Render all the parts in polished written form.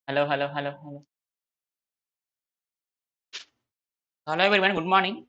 Hello, hello, hello, hello. Hello everyone, good morning.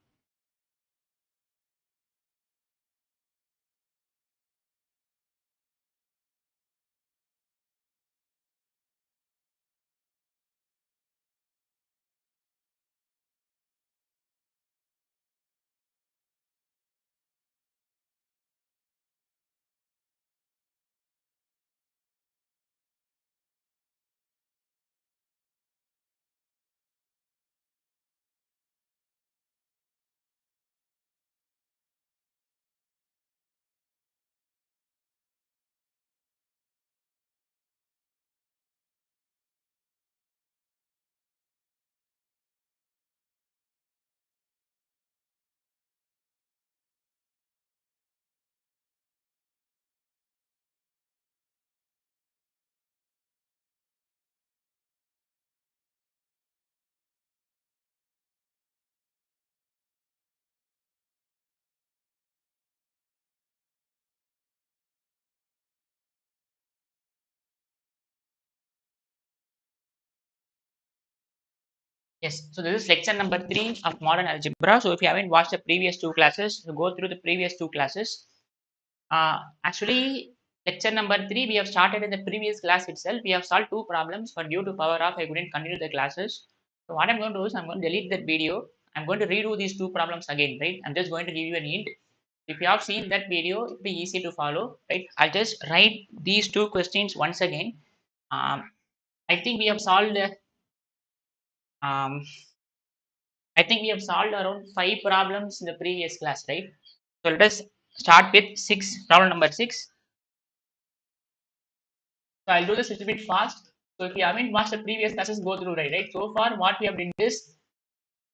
Yes, so this is lecture number 3 of modern algebra. So if you haven't watched the previous two classes, so go through the previous two classes. Actually, lecture number 3 we have started in the previous class itself. We have solved two problems, but due to power off, I couldn't continue the classes. So what I'm going to do is I'm going to delete that video. I'm going to redo these two problems again, right? I'm just going to give you a hint. If you have seen that video, it'll be easy to follow, right? I'll just write these two questions once again. Um, I think we have solved um, I think we have solved around 5 problems in the previous class, right? So let us start with problem number 6. So I'll do this a little bit fast. So if you haven't watched the previous classes, go through, right? So far, what we have done is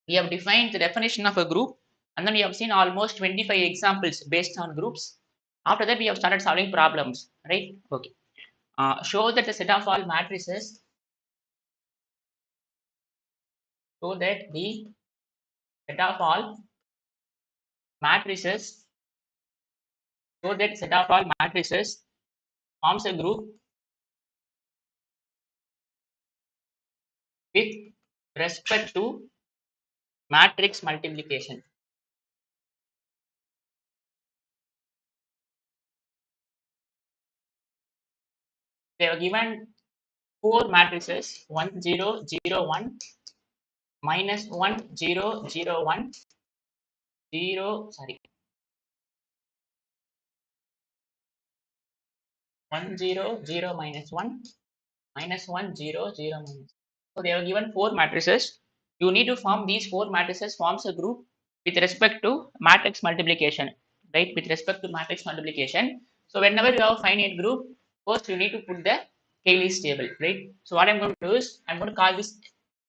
we have defined the definition of a group, and then we have seen almost 25 examples based on groups. After that, we have started solving problems, right? Okay. Show that the set of all matrices, so that the set of all matrices, so that set of all matrices forms a group with respect to matrix multiplication. They are given four matrices 1 0 0 1 minus 1 0 0 1 0 sorry 1 0 0 minus 1 minus 1 0 0 minus. So they are given four matrices. You need to form these four matrices forms a group with respect to matrix multiplication, right? With respect to matrix multiplication. So whenever you have a finite group, first you need to put the Cayley's table, right? So what I'm going to do is I'm going to call this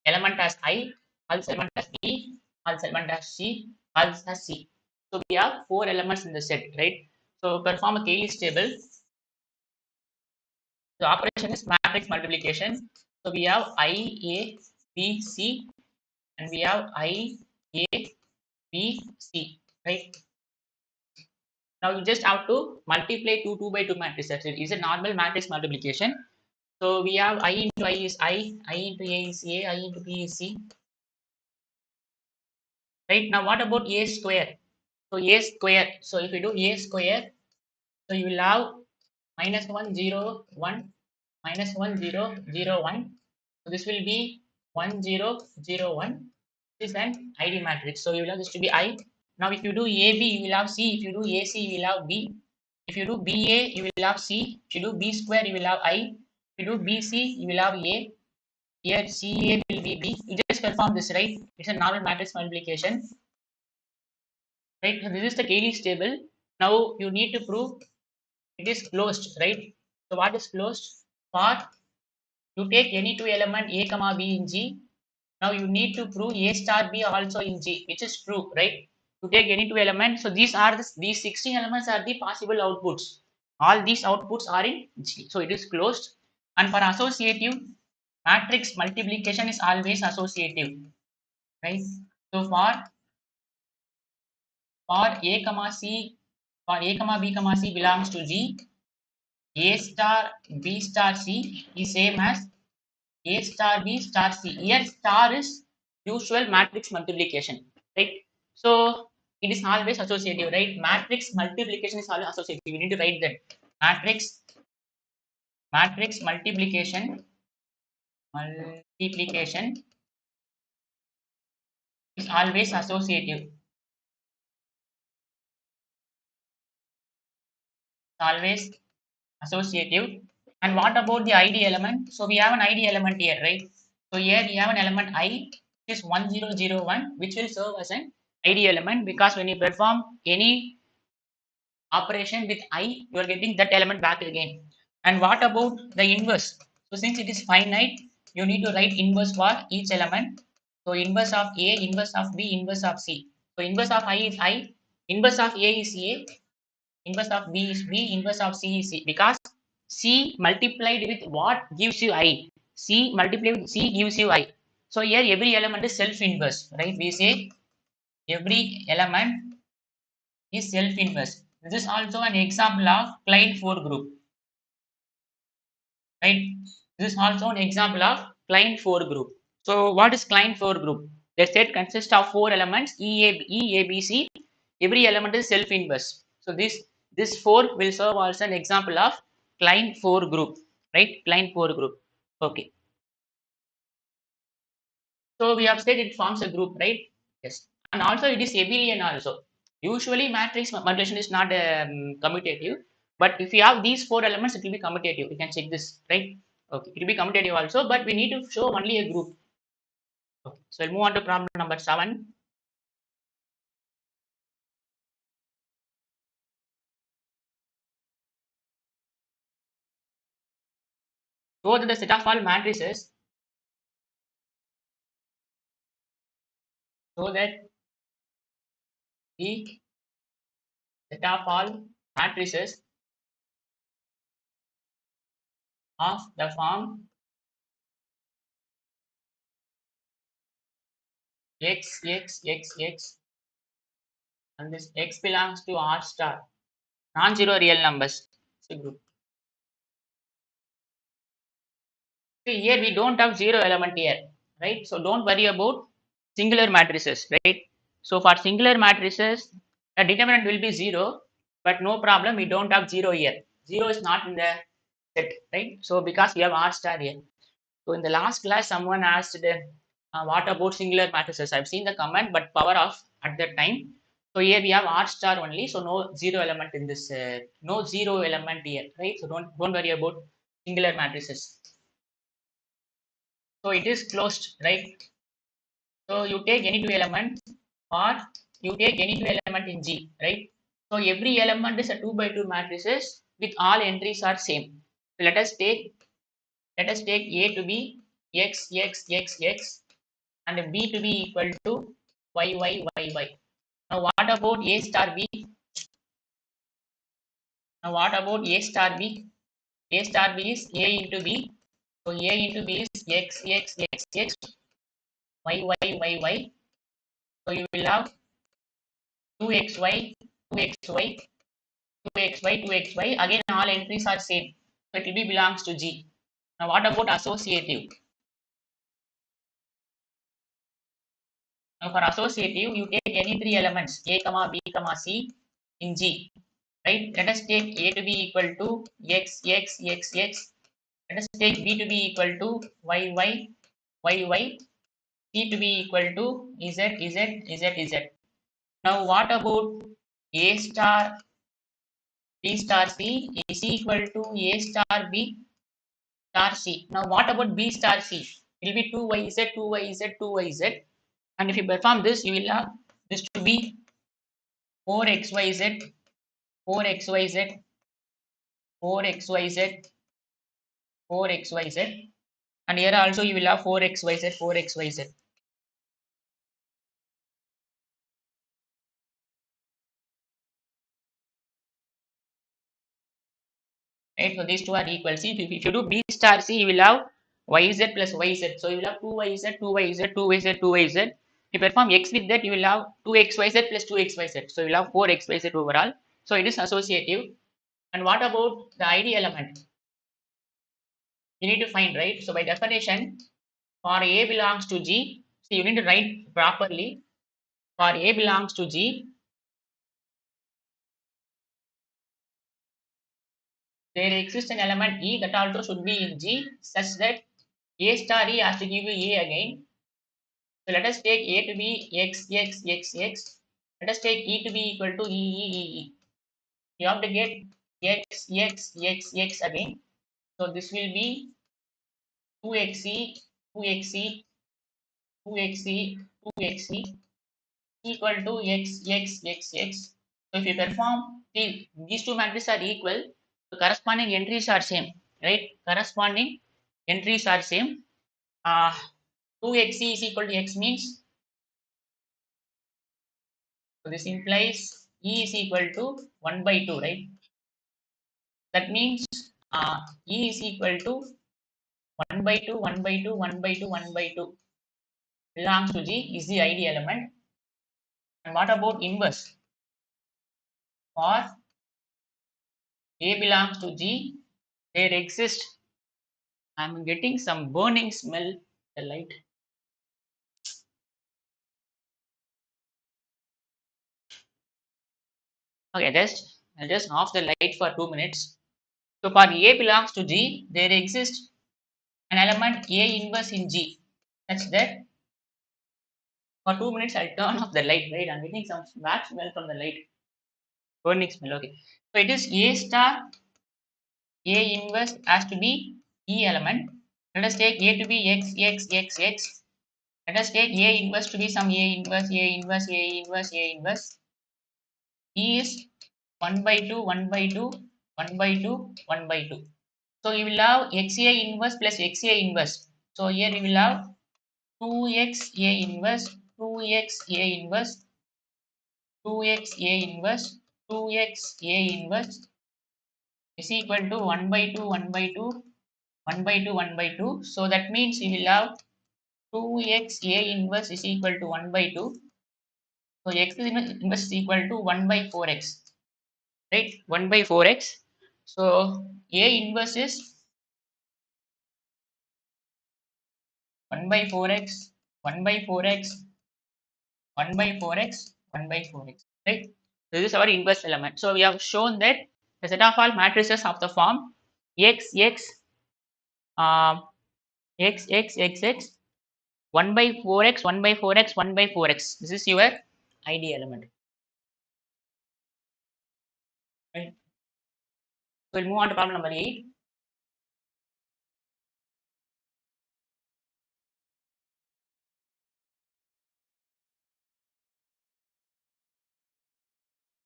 element as I, this element as B, this element as C, this as C. So we have four elements in the set, right? So perform a Cayley's table. The operation is matrix multiplication. So we have I, A, B, C, and we have I, A, B, C, right? Now you just have to multiply two by two matrices. It is a normal matrix multiplication. So we have I into I is I into A is A, I into B is C. Right now, what about A square? So A square. So if you do A square, so you will have minus 1 0 1 minus 1 0 0 1. So this will be 1 0 0 1. This is an ID matrix. So you will have this to be I. Now if you do AB, you will have C. If you do AC, you will have B. If you do BA, you will have C. If you do B square, you will have I. If you do BC, you will have A. Here CA will be B. You just confirm this, right? It's a normal matrix multiplication. Right? So this is the Cayley's table. Now you need to prove it is closed, right? So what is closed? For you take any two element A comma B in G. Now you need to prove A star B also in G, which is true, right? To take any two elements. So these 16 elements are the possible outputs. All these outputs are in G. So it is closed. And for associative, matrix multiplication is always associative, right? So for A comma C, for A comma B comma C belongs to G, A star B star C is same as A star B star C. Here star is usual matrix multiplication, right? So it is always associative, right? Matrix multiplication is always associative. You need to write that. Matrix multiplication is always associative. Always associative. And what about the ID element? So we have an ID element here, right? So here we have an element I, which is 1001, which will serve as an ID element because when you perform any operation with I, you are getting that element back again. And what about the inverse? So since it is finite, you need to write inverse for each element. So inverse of A, inverse of B, inverse of C. So inverse of I is I, inverse of A is A, inverse of B is B, inverse of C is C. Because C multiplied with what gives you I. C multiplied with C gives you I. So here every element is self-inverse, right? We say every element is self-inverse. This is also an example of Klein 4 group, right? This is also an example of Klein 4 group. So what is Klein 4 group? The set consists of 4 elements E, A, B, C. Every element is self-inverse. So this 4 will serve as an example of Klein 4 group, right? Klein 4 group. Okay. So we have said it forms a group, right? Yes. And also it is abelian also. Usually matrix multiplication is not commutative, but if you have these 4 elements, it will be commutative. You can check this, right? Okay, it will be commutative also, but we need to show only a group. Okay. So we'll move on to problem number 7. Show that the set of all matrices, show that the set of all matrices of the form x, x, x, x, and this x belongs to R star, non-zero real numbers. It's a group. See, here we don't have zero element here, right? So don't worry about singular matrices, right? So for singular matrices, the determinant will be zero, but no problem, we don't have zero here. Zero is not in the set, right? So because we have R star here. So in the last class, someone asked, what about singular matrices? I've seen the comment, but power off at that time. So here we have R star only, so no zero element in this, no zero element here, right? So don't worry about singular matrices. So it is closed, right? So you take any two elements or you take any two element in G, right? So every element is a 2 by 2 matrices with all entries are same. So let us take A to be x x x x and B to be equal to y y y y. Now what about A star B? Now what about A star B? A star B is A into B. So A into B is x x x x y y y y. So you will have 2xy, 2xy, 2xy, 2xy. Again, all entries are same. So it will be belongs to G. Now, what about associative? Now, for associative, you take any three elements A, B, C in G. Right? Let us take A to be equal to x, x, x, x. Let us take B to be equal to y, y, y, y. C to be equal to z, z, z, z. Now, what about A star B star C is equal to A star B star C. Now what about B star C? It will be 2yz, 2yz, 2yz. And if you perform this, you will have this to be 4xyz, 4xyz, 4xyz, 4xyz. And here also you will have 4xyz, 4xyz. Right? So these two are equal. See, if you do B star C, you will have yz plus yz. So you will have 2yz, 2yz, 2yz, 2yz. If you perform x with that, you will have 2xyz plus 2xyz. So you will have 4xyz overall. So it is associative. And what about the ID element? you need to find, right? So by definition, for A belongs to G, so you need to write properly. For A belongs to G, there exists an element E that also should be in G such that A star E has to give you A again. So let us take A to be X, X, X, X. Let us take E to be equal to E, E, E, E. You have to get X, X, X, X again. So this will be 2xe, 2xe, 2xe, 2xe equal to x, x, x, x. So if you perform, see, these two matrices are equal, the corresponding entries are same, right? Corresponding entries are same. 2xe is equal to x means, so this implies e is equal to 1 by 2, right? That means e is equal to 1 by 2, 1 by 2, 1 by 2, 1 by 2 belongs to G is the ID element. And what about inverse? For A belongs to G, there exists. I'm getting some burning smell. The light. Okay, I'll just off the light for 2 minutes. So for A belongs to G, there exists an element A inverse in G. Such that for 2 minutes I'll turn off the light. Right, I'm getting some bad smell from the light. Burning smell. Okay, so it is A star A inverse has to be E element. Let us take A to be X, X, X, X. Let us take A inverse to be some A inverse, A inverse, A inverse, A inverse. E is 1 by 2, 1 by 2, 1 by 2, 1 by 2. So you will have XA inverse plus XA inverse. So here we will have 2XA inverse, 2XA inverse, 2XA inverse, 2XA inverse is equal to 1 by 2, 1 by 2, 1 by 2, 1 by 2. So that means we will have 2XA inverse is equal to 1 by 2. So X inverse is equal to 1 by 4X. Right, 1 by 4x. So A inverse is 1 by 4x, 1 by 4x, 1 by 4x, 1 by 4x, right? This is our inverse element. So we have shown that the set of all matrices of the form x, x, um, x, x, x, x, 1 by 4x, 1 by 4x, 1 by 4x. This is your ID element. Right? So we'll move on to problem number 8.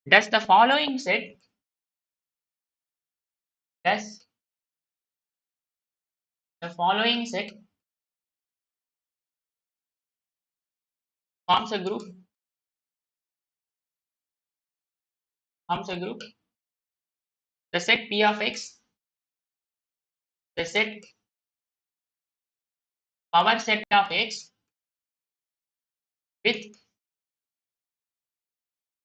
Does the following set, does the following set forms a group, forms a group? The set P of x, the set power set of x with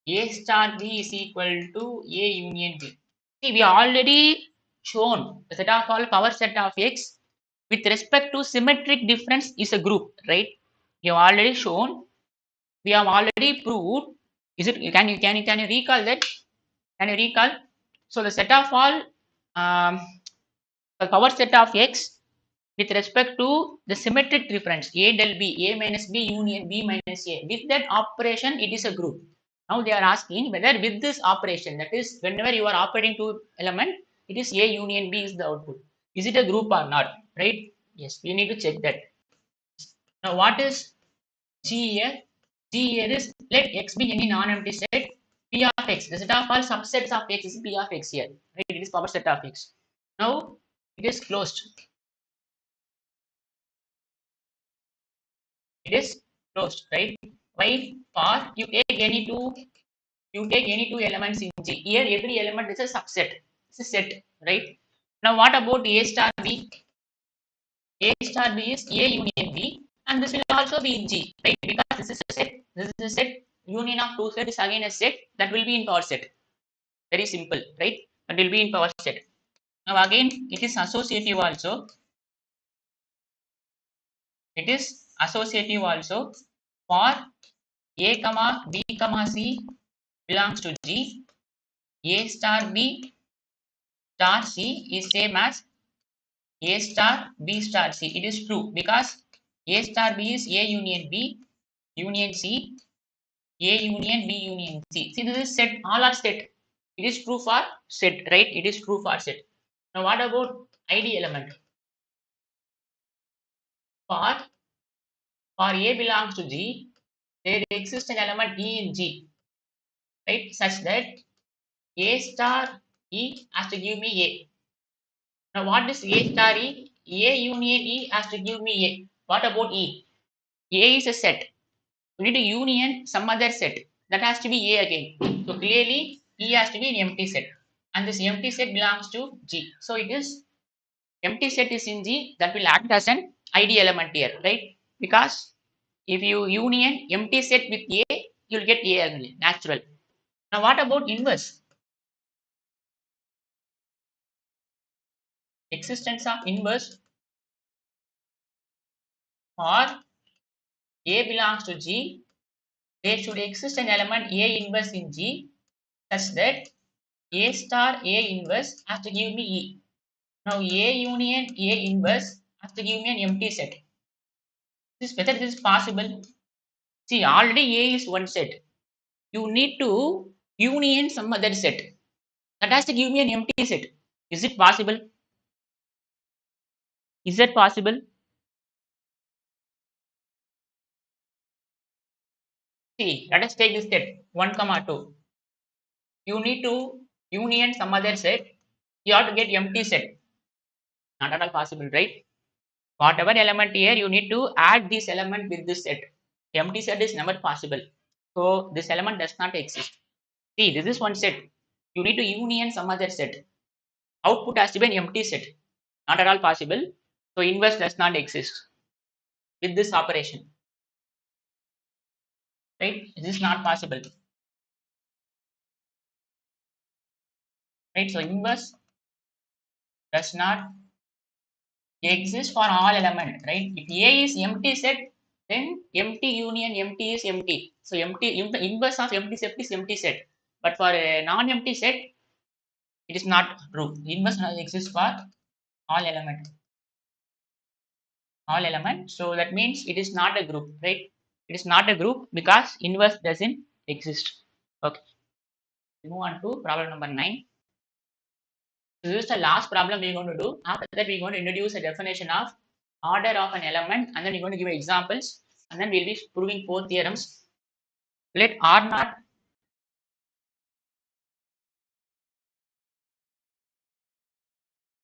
A star B is equal to A union B. See, we already shown the set of all power set of x with respect to symmetric difference is a group, right? We have already shown, we have already proved. Is it? Can you recall that? Can you recall? So the set of all the power set of x with respect to the symmetric difference A del B, A minus B union B minus A. With that operation, it is a group. Now they are asking whether with this operation, that is, whenever you are operating two element, it is A union B is the output. Is it a group or not? Right? Yes, we need to check that. Now, what is G here? G here is let X be any non-empty set P of X. The set of all subsets of X is P of X here. Right? It is power set of X. Now it is closed. It is closed, right? Why? For you take any two elements in G. Here every element is a subset. It's a set, right? Now what about A star B? A star B is A union B, and this will also be in G, right? Because this is a set. This is a set. Union of two sets is again a set that will be in power set. Very simple, right? That will be in power set. Now again, it is associative also. It is associative also. For A comma B comma C belongs to G, A star B star C is same as A star B star C. It is true because A star B is A union B union C, A union B union C. See, this is set, all are set. It is true for set, right? It is true for set. Now, what about ID element? For A belongs to G, there exists an element E in G, right? Such that A star E has to give me A. Now, what is A star E? A union E has to give me A. What about E? A is a set. We need to union some other set. That has to be A again. So clearly E has to be an empty set. And this empty set belongs to G. So it is empty set is in G, that will act as an ID element here, right? Because if you union empty set with A, you'll get A only, natural. Now what about inverse? Existence of inverse for A belongs to G, there should exist an element A inverse in G such that A star A inverse has to give me E. Now A union A inverse has to give me an empty set. Whether this is possible? See, already A is one set. You need to union some other set. That has to give me an empty set. Is it possible? Is that possible? See, let us take this set 1 comma 2. You need to union some other set. You have to get empty set. Not at all possible, right? Whatever element here, you need to add this element with this set. Empty set is never possible. So this element does not exist. See, this is one set. You need to union some other set. Output has to be an empty set. Not at all possible. So inverse does not exist with this operation. Right? This is not possible. Right? So inverse does not exist for all element. Right? If A is empty set, then empty union empty is empty. So empty inverse of empty set is empty set. But for a non-empty set, it is not true. Inverse does not exist for all element. All element. So that means it is not a group, right? It is not a group because inverse doesn't exist. Okay. Move on to problem number 9. This is the last problem we're going to do. After that, we're going to introduce a definition of order of an element, and then we're going to give examples, and then we'll be proving 4 theorems. Let R naught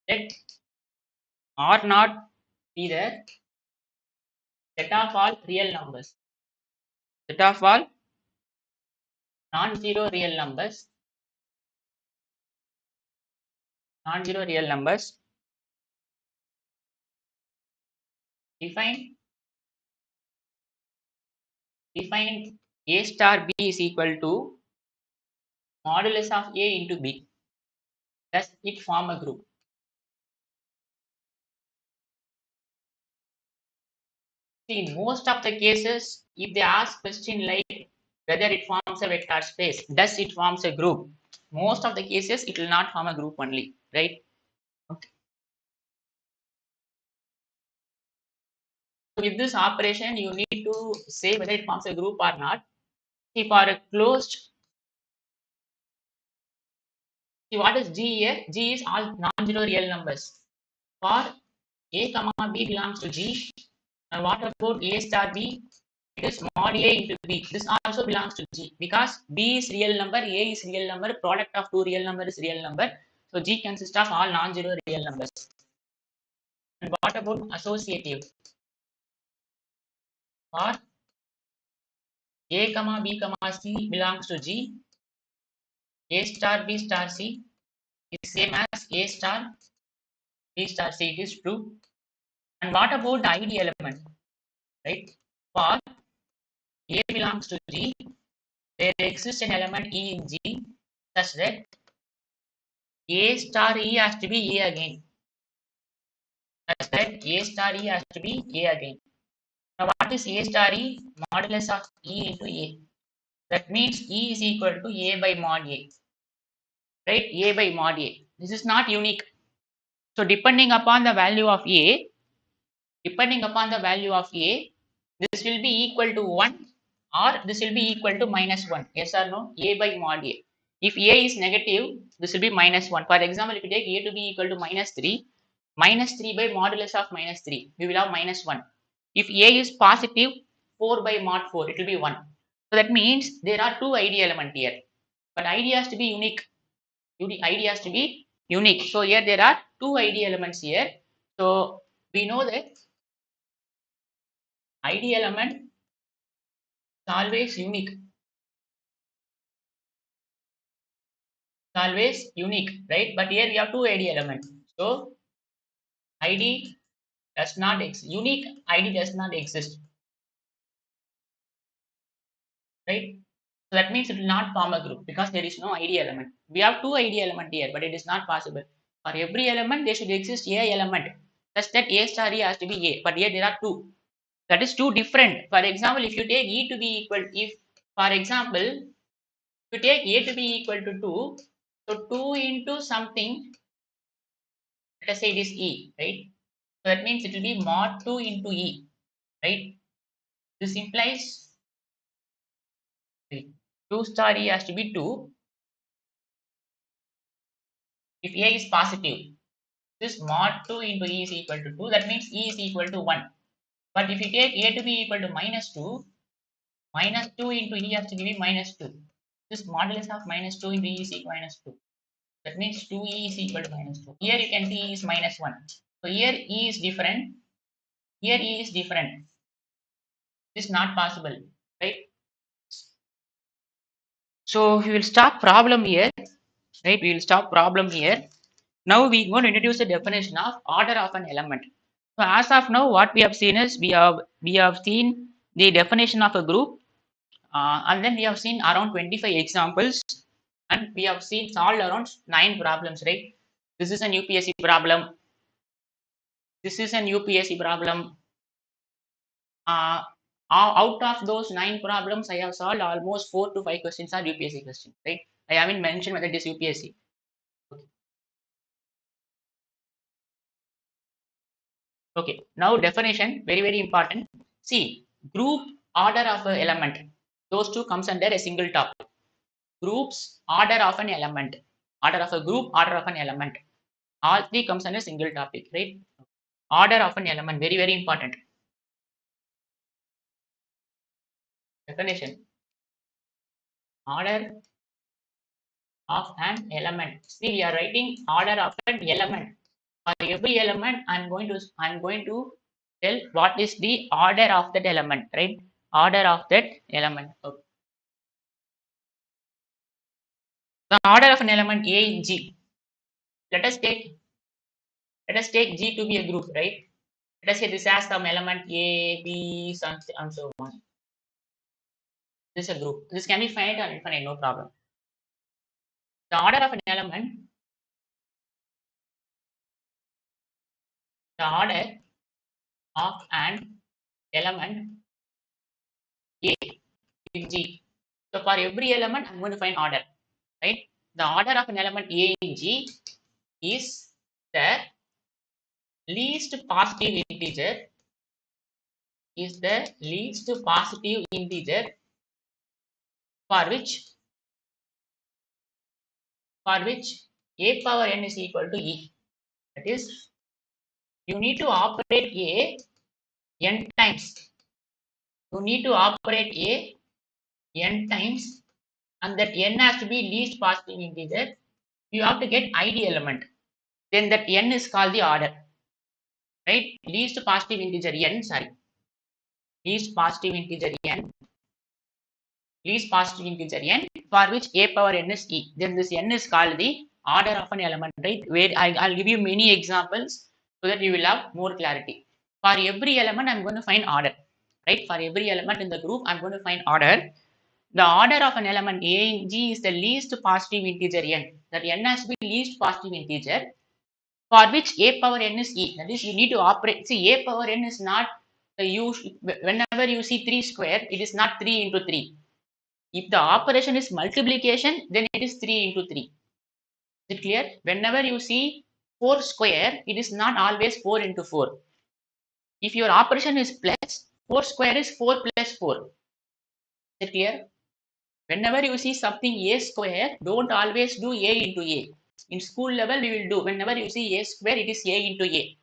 let R naught be the set of all real numbers. Set of all non-zero real numbers. Non-zero real numbers. Define A star B is equal to modulus of A into B. Does it form a group? See, in most of the cases, if they ask question like whether it forms a vector space, does it forms a group? Most of the cases, it will not form a group only, right? Okay. So with this operation, you need to say whether it forms a group or not. See, for a closed, see what is G here? G is all non-zero real numbers. For A comma B belongs to G. And what about A star B? It is mod A into B. This also belongs to G because B is real number, A is real number, product of two real number is real number. So G consists of all non-zero real numbers. And what about associative? For A comma B comma C belongs to G. A star B star C is same as A star B star C. It is true. And what about the ID element? Right? For A belongs to G, there exists an element E in G such that A star E has to be A again. Such that A star E has to be A again. Now what is A star E? Modulus of E into A. That means E is equal to A by mod A. Right? A by mod A. This is not unique. So depending upon the value of A, depending upon the value of A, this will be equal to 1 or this will be equal to minus 1. Yes or no? A by mod A. If A is negative, this will be minus 1. For example, if you take A to be equal to minus 3 by modulus of minus 3, we will have minus 1. If A is positive, 4 by mod 4, it will be 1. So that means there are two ID element here. But ID has to be unique. ID has to be unique. So here there are two ID elements here. So we know that ID element is always unique. It's always unique, right? But here we have two ID elements. So ID does not exist. Unique ID does not exist, right? So that means it will not form a group because there is no ID element. We have two ID element here, but it is not possible. For every element, there should exist A element. Such that A star E has to be A. But here there are two. That is two different. For example, if you take E to be equal, if for example, if you take A to be equal to 2, so 2 into something, let us say it is E, right? So that means it will be mod 2 into E, right? This implies 2 star E has to be 2 if A is positive. This mod 2 into E is equal to 2, that means E is equal to 1. But if you take A to be equal to minus 2 into E has to be minus 2. This modulus of minus 2 into E is equal to minus 2. That means 2E is equal to minus 2. Here you can see E is minus 1. So here E is different. Here E is different. This is not possible, right? So we will stop problem here, right? We will stop problem here. Now we going to introduce the definition of order of an element. So as of now, what we have seen is we have seen the definition of a group, and then we have seen around 25 examples, and we have seen solved around 9 problems, right? This is an UPSC problem. This is an UPSC problem. Uh, Out of those 9 problems, I have solved almost 4 to 5 questions are UPSC questions, right? I haven't mentioned whether it is UPSC. Okay, now definition, very, very important. See, group, order of an element. Those two comes under a single topic. Groups, order of an element. Order of a group, order of an element. All three comes under a single topic, right? Order of an element, very, very important. Definition. Order of an element. See, we are writing order of an element. For every element, I'm going to tell what is the order of that element, right? Order of that element. Okay. The order of an element A in G. Let us take G to be a group, right? Let us say this has some element A, B, something and so on. This is a group. This can be finite or infinite, no problem. The order of an element, the order of an element A in G. So for every element, I'm going to find order, right? The order of an element A in G is the least positive integer for which a power n is equal to e. That is, you need to operate a n times. You need to operate a n times, and that n has to be least positive integer. You have to get id element. Then that n is called the order, right? Least positive integer n, sorry. Least positive integer n n for which a power n is e. Then this n is called the order of an element, right? Where I'll give you many examples so that you will have more clarity. For every element, I'm going to find order, right? For every element in the group, I'm going to find order. The order of an element A in G is the least positive integer n. That n has to be least positive integer for which a power n is e. That is, you need to operate. See, a power n is not whenever you see 3 square, it is not 3 into 3. If the operation is multiplication, then it is 3 into 3. Is it clear? Whenever you see 4 square, it is not always 4 into 4. If your operation is plus, 4 square is 4 plus 4. Is it clear? Whenever you see something a square, don't always do a into a. In school level, we will do. Whenever you see a square, it is a into a.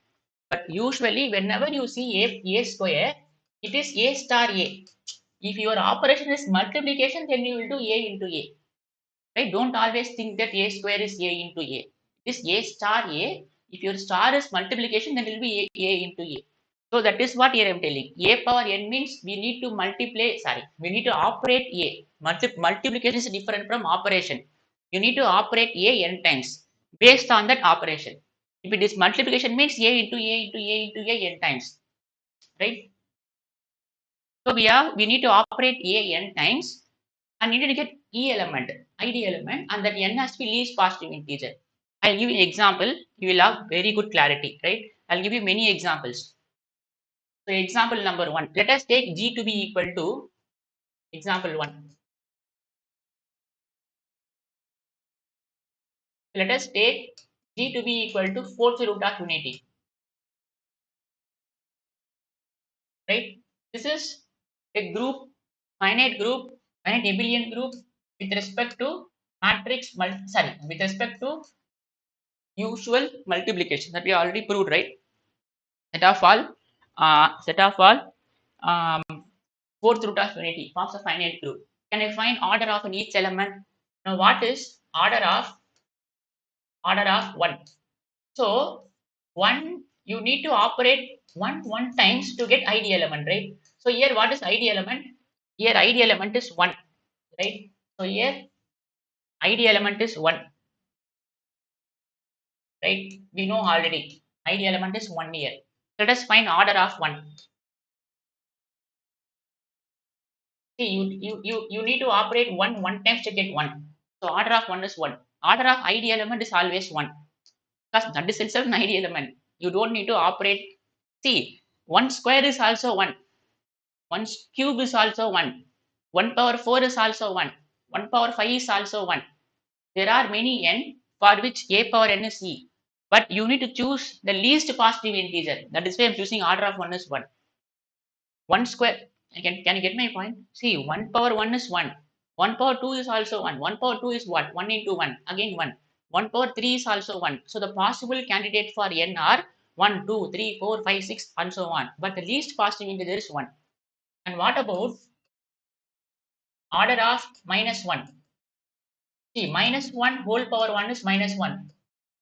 But usually, whenever you see a square, it is a star a. If your operation is multiplication, then you will do a into a. Right? Don't always think that a square is a into a. It is a star a. If your star is multiplication, then it will be a into a. So that is what here I am telling. A power n means we need to multiply, sorry, we need to operate a. Multiplication is different from operation. You need to operate a n times based on that operation. If it is multiplication means a into a into a into a n times. Right? So we need to operate a n times and need to get e element, id element, and that n has to be least positive integer. I'll give you an example. You will have very good clarity, right? I'll give you many examples. So example number 1. Let us take g to be equal to example 1. Let us take g to be equal to fourth root of unity, right? This is a group, finite abelian group with respect to matrix, with respect to usual multiplication that we already proved, right? Set of all um, fourth root of unity forms a finite group. Can I find order of in each element? Now, what is order of 1? So 1, you need to operate 1 times to get id element, right? So here what is id element? Here id element is 1, right? So here id element is 1, right? We know already id element is 1 here. Let us find order of 1. See, you need to operate 1 times to get 1. So order of 1 is 1. Order of id element is always 1. Because that is itself an id element. You don't need to operate. See, 1 square is also 1. 1 cube is also 1. 1 power 4 is also 1. 1 power 5 is also 1. There are many n for which a power n is e. But you need to choose the least positive integer. That is why I am choosing order of 1 is 1. 1 square. Can you get my point? See, 1 power 1 is 1. 1 power 2 is also 1. 1 power 2 is what? 1 into 1. Again 1. 1 power 3 is also 1. So the possible candidate for n are 1, 2, 3, 4, 5, 6 and so on. But the least positive integer is 1. And what about order of minus 1? See, minus 1 whole power 1 is minus 1.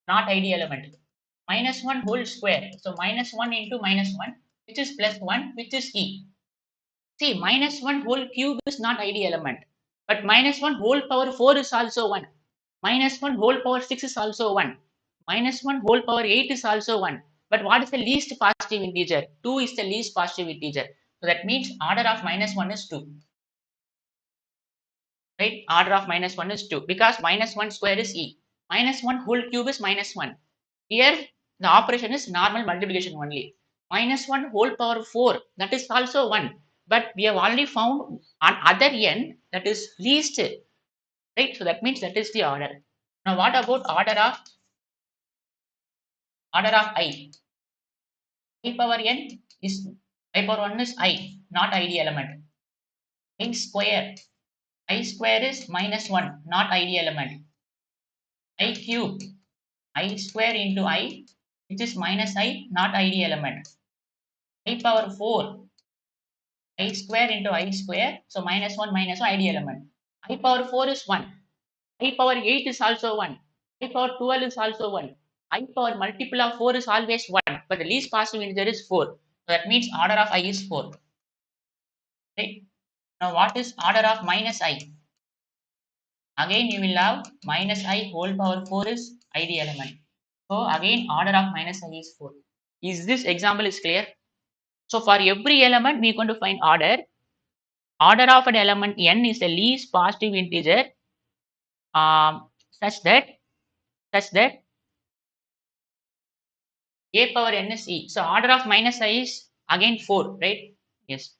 Not id element. Minus 1 whole square. So minus 1 into minus 1, which is plus 1, which is e. See, minus 1 whole cube is not id element. But minus 1 whole power 4 is also 1. Minus 1 whole power 6 is also 1. Minus 1 whole power 8 is also 1. But what is the least positive integer? 2 is the least positive integer. So that means order of minus 1 is 2. Right? Order of minus 1 is 2 because minus 1 square is e. Minus 1 whole cube is minus 1. Here the operation is normal multiplication only. Minus 1 whole power 4, that is also 1. But we have already found on other n that is least, right? So that means that is the order. Now what about order of I? I power n is I power 1 is I, not id element. I square is minus 1, not id element. I cube, I square into I, which is minus I, not id element. I power 4, I square into I square, so minus 1 minus 1 id element. I power 4 is 1. I power 8 is also 1. I power 12 is also 1. I power multiple of 4 is always 1, but the least positive integer is 4. So that means order of I is 4. Right? Now what is order of minus I? Again you will have minus I whole power 4 is id element. So again order of minus I is 4. Is this example is clear? So for every element we are going to find order. Order of an element n is the least positive integer such that a power n is e. So order of minus I is again 4, right? Yes.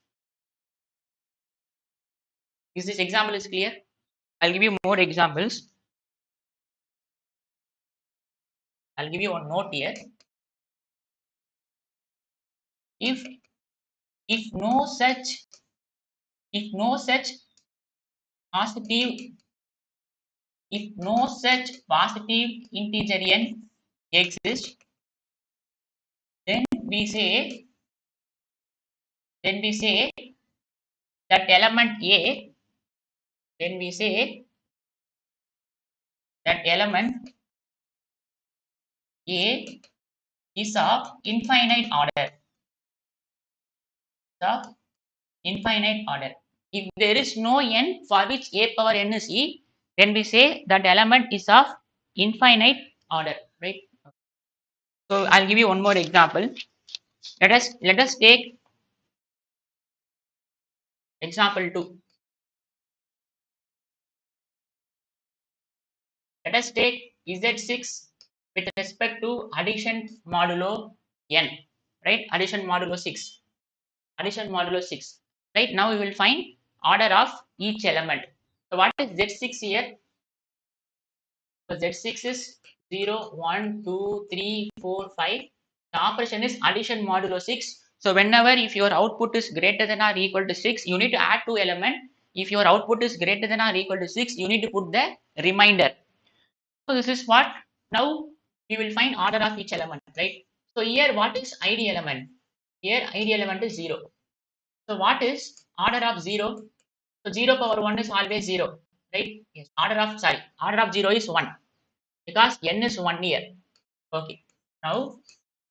Is this example is clear? I'll give you more examples. I'll give you one note here. If if no such if no such positive if no such positive integer n exists, then we say then we say that element A then we say that element A is of infinite order. Of infinite order. If there is no n for which a power n is e, then we say that element is of infinite order, right? So I'll give you one more example. Let us take example 2. Let us take z6 with respect to addition modulo n, right? Addition modulo 6. Addition modulo 6. Right now we will find order of each element. So what is z6 here? So Z6 is 0, 1, 2, 3, 4, 5. The operation is addition modulo 6. So whenever if your output is greater than or equal to 6, you need to add two element. If your output is greater than or equal to 6, you need to put the remainder. So this is what now we will find order of each element, right? So here what is ID element? Here ID element is 0. So what is order of 0? So 0 power 1 is always 0, right? Yes. Order of 0 is 1 because n is 1 here. Okay. Now,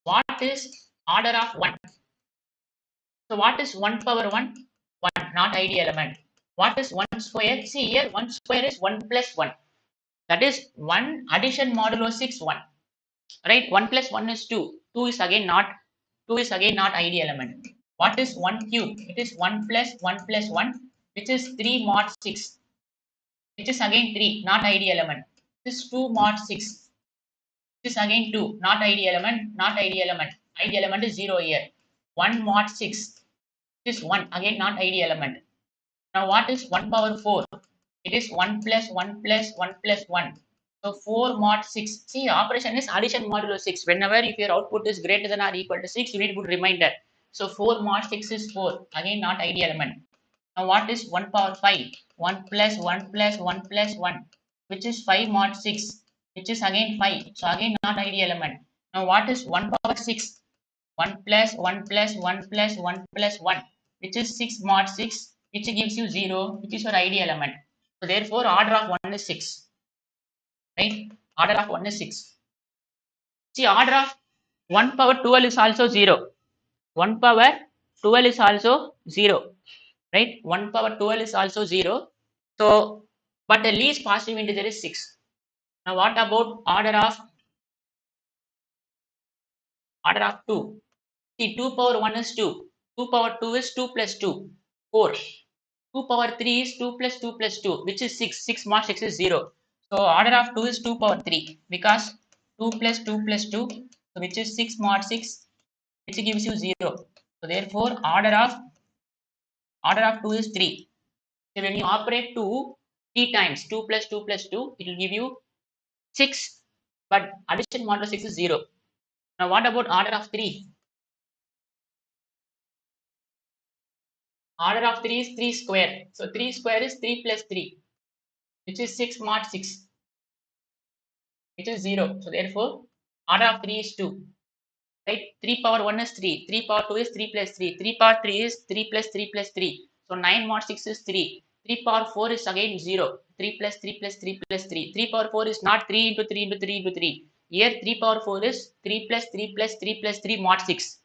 what is order of 1? So, what is 1 power 1? 1, not ID element. What is 1 square? See here, 1 square is 1 plus 1. That is 1 addition modulo 6, 1. Right? 1 plus 1 is 2. 2 is again not ID element. What is 1 cube? It is 1 plus 1, which is 3 mod 6, which is again 3, not ID element. This is 2 mod 6. This is again 2, not ID element, not ID element. ID element is 0 here. 1 mod 6. This is 1, again not ID element. Now what is 1 power 4? It is 1 plus 1 plus 1 plus 1. So 4 mod 6. See, operation is addition modulo 6. Whenever if your output is greater than or equal to 6, you need to put remainder. So 4 mod 6 is 4. Again not ID element. Now what is 1 power 5? 1 plus 1 plus 1 plus 1, which is 5 mod 6, which is again 5. So again not ID element. Now what is 1 power 6? 1 plus 1 plus 1 plus 1 plus 1, which is 6 mod 6, which gives you 0, which is your ID element. So therefore order of 1 is 6. Right? Order of 1 is 6. See, order of 1 power 12 is also 0. 1 power 12 is also 0. Right? 1 power 12 is also 0. So, but the least positive integer is 6. Now, what about order of 2? See, 2 power 1 is 2. 2 power 2 is 2 plus 2, 4. 2 power 3 is 2 plus 2 plus 2, which is 6. 6 mod 6 is 0. So, order of 2 is 2 power 3 because 2 plus 2 plus 2, so which is 6 mod 6, which gives you 0. So, therefore, order of 2 is 3. So, when you operate 2 3 times, 2 plus 2 plus 2, it will give you 6, but addition modulo 6 is 0. Now, what about order of 3? Order of 3 is 3 square. So, 3 square is 3 plus 3, which is 6 mod 6, which is 0. So, therefore, order of 3 is 2. Right? 3 power 1 is 3. 3 power 2 is 3 plus 3. 3 power 3 is 3 plus 3 plus 3. So, 9 mod 6 is 3. 3 power 4 is again 0. 3 plus 3 plus 3 plus 3. 3 power 4 is not 3 into 3 into 3 into 3. Here 3 power 4 is 3 plus 3 plus 3 plus 3 mod 6.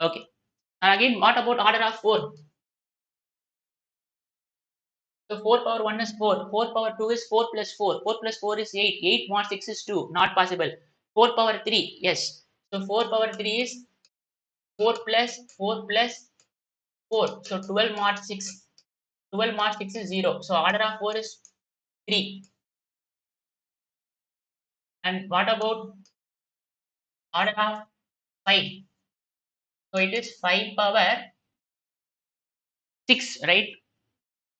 Okay. And again, what about order of 4? So 4 power 1 is 4. 4 power 2 is 4 plus 4. 4 plus 4 is 8. 8 mod 6 is 2. Not possible. 4 power 3. Yes. So 4 power 3 is 4 plus 4 plus 4. So 12 mod 6. 12 mod 6 is 0. So order of 4 is 3. And what about order of 5. So it is 5 power 6, right?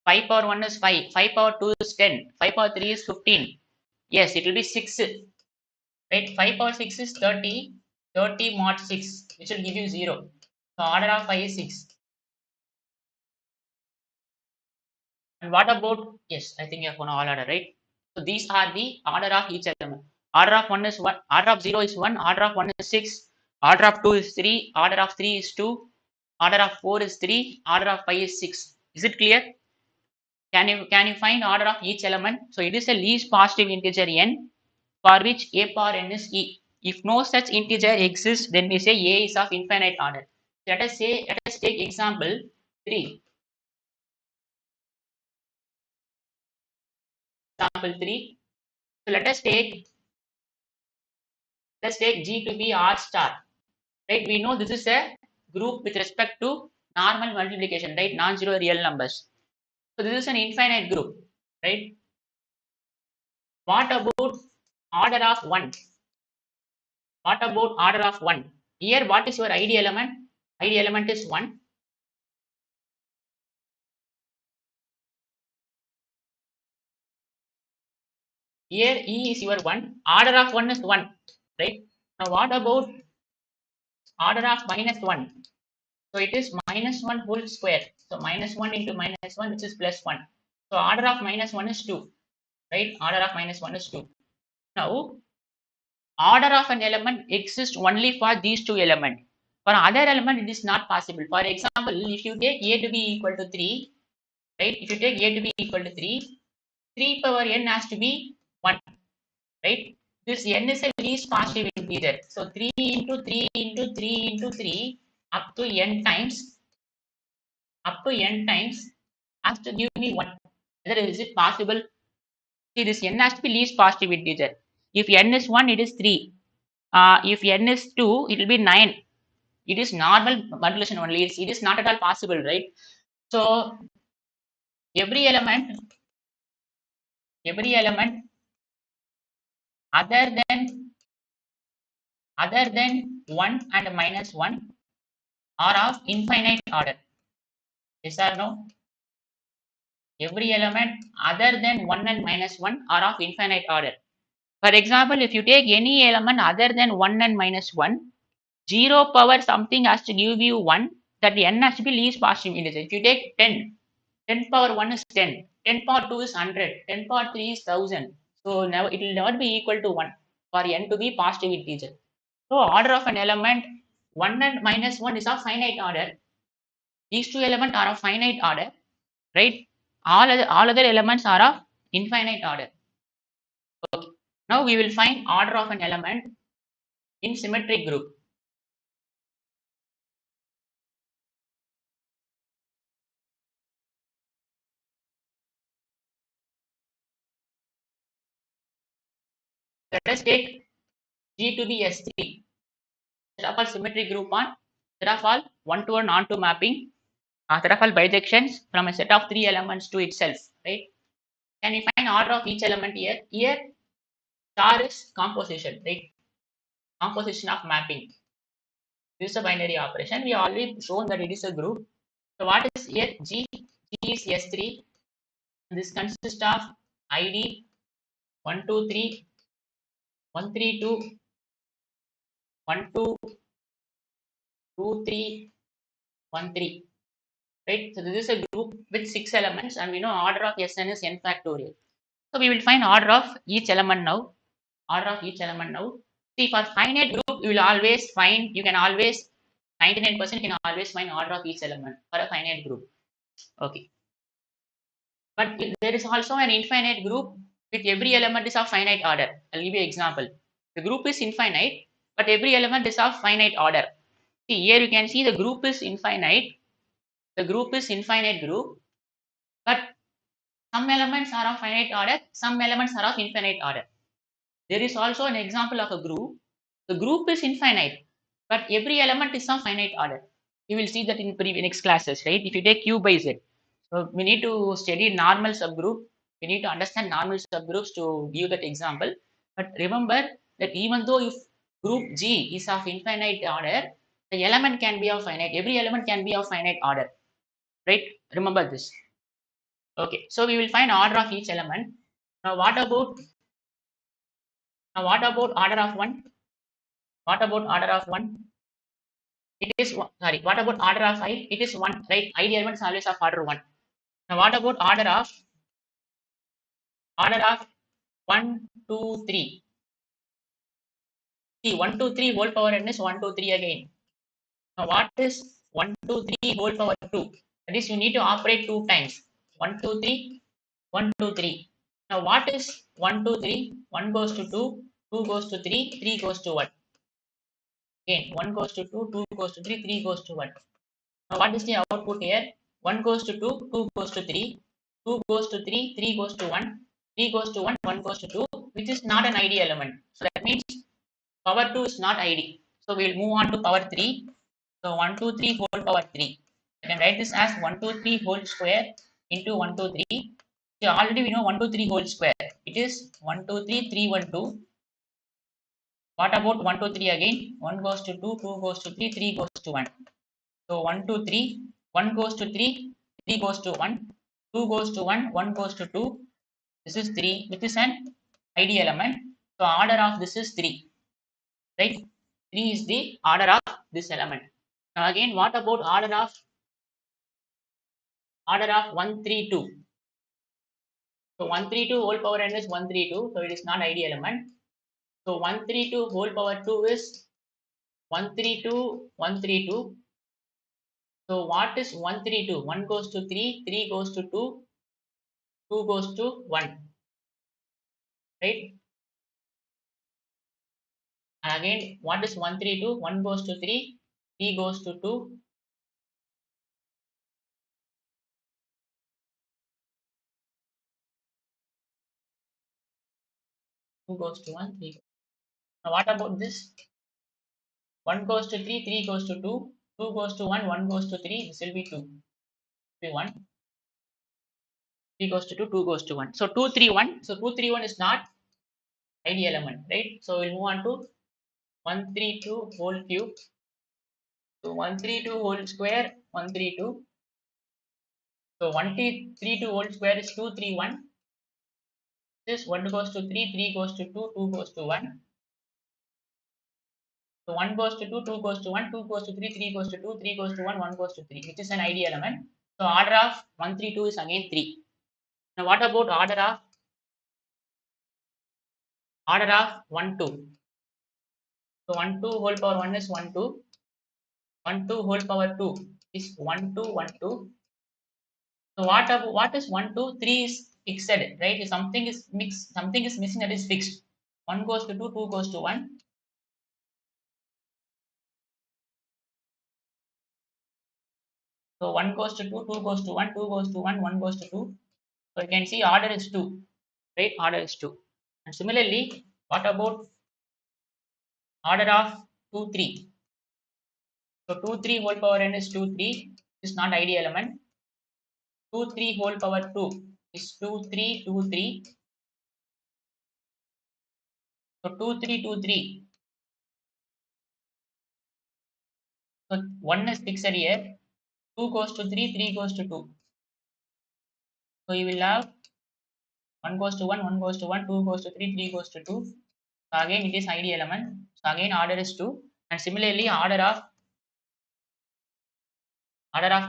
5 power 1 is 5. 5 power 2 is 10. 5 power 3 is 15. Yes, it will be 6. Right? 5 power 6 is 30. 30 mod 6, which will give you 0. So order of 5 is 6. And what about, yes, I think you have one all order, right? So these are the order of each element. Order of 1 is 1, order of 0 is 1, order of 1 is 6, order of 2 is 3, order of 3 is 2, order of 4 is 3, order of 5 is 6. Is it clear? Can you find order of each element? So it is a least positive integer n for which a power n is e. If no such integer exists, then we say a is of infinite order. Let us take example 3. Example 3. So let's take G to be R star. Right? We know this is a group with respect to normal multiplication, right? Non-zero real numbers. So this is an infinite group, right? What about order of 1? What about order of 1? Here, what is your ID element? ID element is 1. Here, E is your 1. Order of 1 is 1, right? Now, what about order of minus 1? So, it is minus 1 whole square. So, minus 1 into minus 1, which is plus 1. So, order of minus 1 is 2, right? Order of minus 1 is 2. Now, order of an element exists only for these two elements. For other element, it is not possible. For example, if you take A to be equal to 3, right? If you take A to be equal to 3, 3 power n has to be 1, right? This n is a least positive integer. So 3 into 3 into 3 into 3 up to n times has to give me 1. Whether is it possible? See, this n has to be least positive integer. If n is 1, it is 3. If n is 2, it will be 9. It is normal multiplication only. It is not at all possible, right? So every element, every element other than 1 and minus 1 are of infinite order. Yes or no? Every element other than 1 and minus 1 are of infinite order. For example, if you take any element other than 1 and minus 1, 0 power something has to give you 1, that n has to be least positive integer. If you take 10, 10 power 1 is 10, 10 power 2 is 100, 10 power 3 is 1000. So now it will never be equal to 1 for n to be positive integer. So order of an element 1 and minus 1 is of finite order. These two elements are of finite order, right? All other elements are of infinite order. Okay. Now we will find order of an element in symmetric group. Let us take G to be S3. Set of all symmetric group on set of all one-to-one onto mapping. Set of all bijections from a set of 3 elements to itself, right? Can we find order of each element here? Here, star is composition, right? Composition of mapping. This is a binary operation. We already shown that it is a group. So what is here? G is S3. This consists of ID 123, 132, 12, 23, 13. Right? So this is a group with 6 elements, and we know order of Sn is n factorial. So we will find order of each element now. Order of each element now. See, for finite group, you will always find, you can always 99% can always find order of each element for a finite group. Okay. But there is also an infinite group with every element is of finite order. I'll give you an example. The group is infinite, but every element is of finite order. See, here you can see the group is infinite. The group is infinite group, but some elements are of finite order, some elements are of infinite order. There is also an example of a group. The group is infinite, but every element is of finite order. You will see that in next classes, right? If you take Q by Z. So we need to study normal subgroup. We need to understand normal subgroups to give that example. But remember that even though if group G is of infinite order, the element can be of finite. Every element can be of finite order, right? Remember this. Okay, so we will find order of each element. Now what about order of one? What about order of one? It is sorry. What about order of I? It is one, right? Ideal element is always of order one. Now what about order of 1, 2, 3? See, 1, 2, 3 whole power n is 1, 2, 3 again. Now what is 1, 2, 3 whole power 2? That is, you need to operate 2 times. 1, 2, 3, 1, 2, 3. Now what is 1, 2, 3? 1 goes to 2, 2 goes to 3, 3 goes to 1. Again, 1 goes to 2, 2 goes to 3, 3 goes to 1. Now what is the output here? 1 goes to 2, 2 goes to 3, 2 goes to 3, 3 goes to 1, 3 goes to 1, 1 goes to 2, which is not an ID element. So that means power 2 is not ID. So we will move on to power 3. So 1, 2, 3 whole power 3. I can write this as 1, 2, 3 whole square into 1, 2, 3. So already we know 1, 2, 3 whole square. It is 1, 2, 3, 3, 1, 2. What about 1, 2, 3 again? 1 goes to 2, 2 goes to 3, 3 goes to 1. So 1, 2, 3, 1 goes to 3, 3 goes to 1, 2 goes to 1, 1 goes to 2. This is 3, which is an ID element. So order of this is 3, right? 3 is the order of this element. Now again, what about order of 1, 3, 2? So 1, 3, 2 whole power n is 1, 3, 2. So it is not ID element. So 1, 3, 2 whole power 2 is 1, 3, 2, 1, 3, 2. So what is 1, 3, 2? 1 goes to 3, 3 goes to 2, 2 goes to 1, right? And again, what is 1, 3, 2? 1 goes to 3, 3 goes to 2, 2 goes to 1, 3. Now what about this? 1 goes to 3, 3 goes to 2, 2 goes to 1, 1 goes to 3. This will be 2. Be 1, 3 goes to 2, 2 goes to 1. So 2, 3, 1. So 2, 3, 1 is not ID element, right? So we'll move on to 1, 3, 2 whole cube. So 1, 3, 2 whole square, 1, 3, 2. So 1, 3, 2 whole square is 2, 3, 1. This 1 goes to 3, 3 goes to 2, 2 goes to 1. So 1 goes to 2, 2 goes to 1, 2 goes to 3, 3 goes to 2, 3 goes to 1, 1 goes to 3, which is an ID element. So order of 1, 3, 2 is again 3. Now what about order of 1, 2? So 1, 2 whole power 1 is 1, 2. 1, 2 whole power 2 is 1, 2, 1, 2. So what is 1, 2, 3 is fixed, right? If something is mixed, something is missing, that is fixed. 1 goes to 2, 2 goes to 1. So 1 goes to 2, 2 goes to 1, 2 goes to 1, 1 goes to 2. So you can see order is 2, right? Order is 2. And similarly, what about order of 2, 3? So 2, 3 whole power n is 2, 3. This is not ID element. 2, 3 whole power 2 is 2, 3, 2, 3. So 2, 3, 2, 3. So 1 is fixed here. 2 goes to 3, 3 goes to 2. So you will have 1 goes to 1, 1 goes to 1, 2 goes to 3, 3 goes to 2. So again, it is ID element. So again, order is 2. And similarly, order of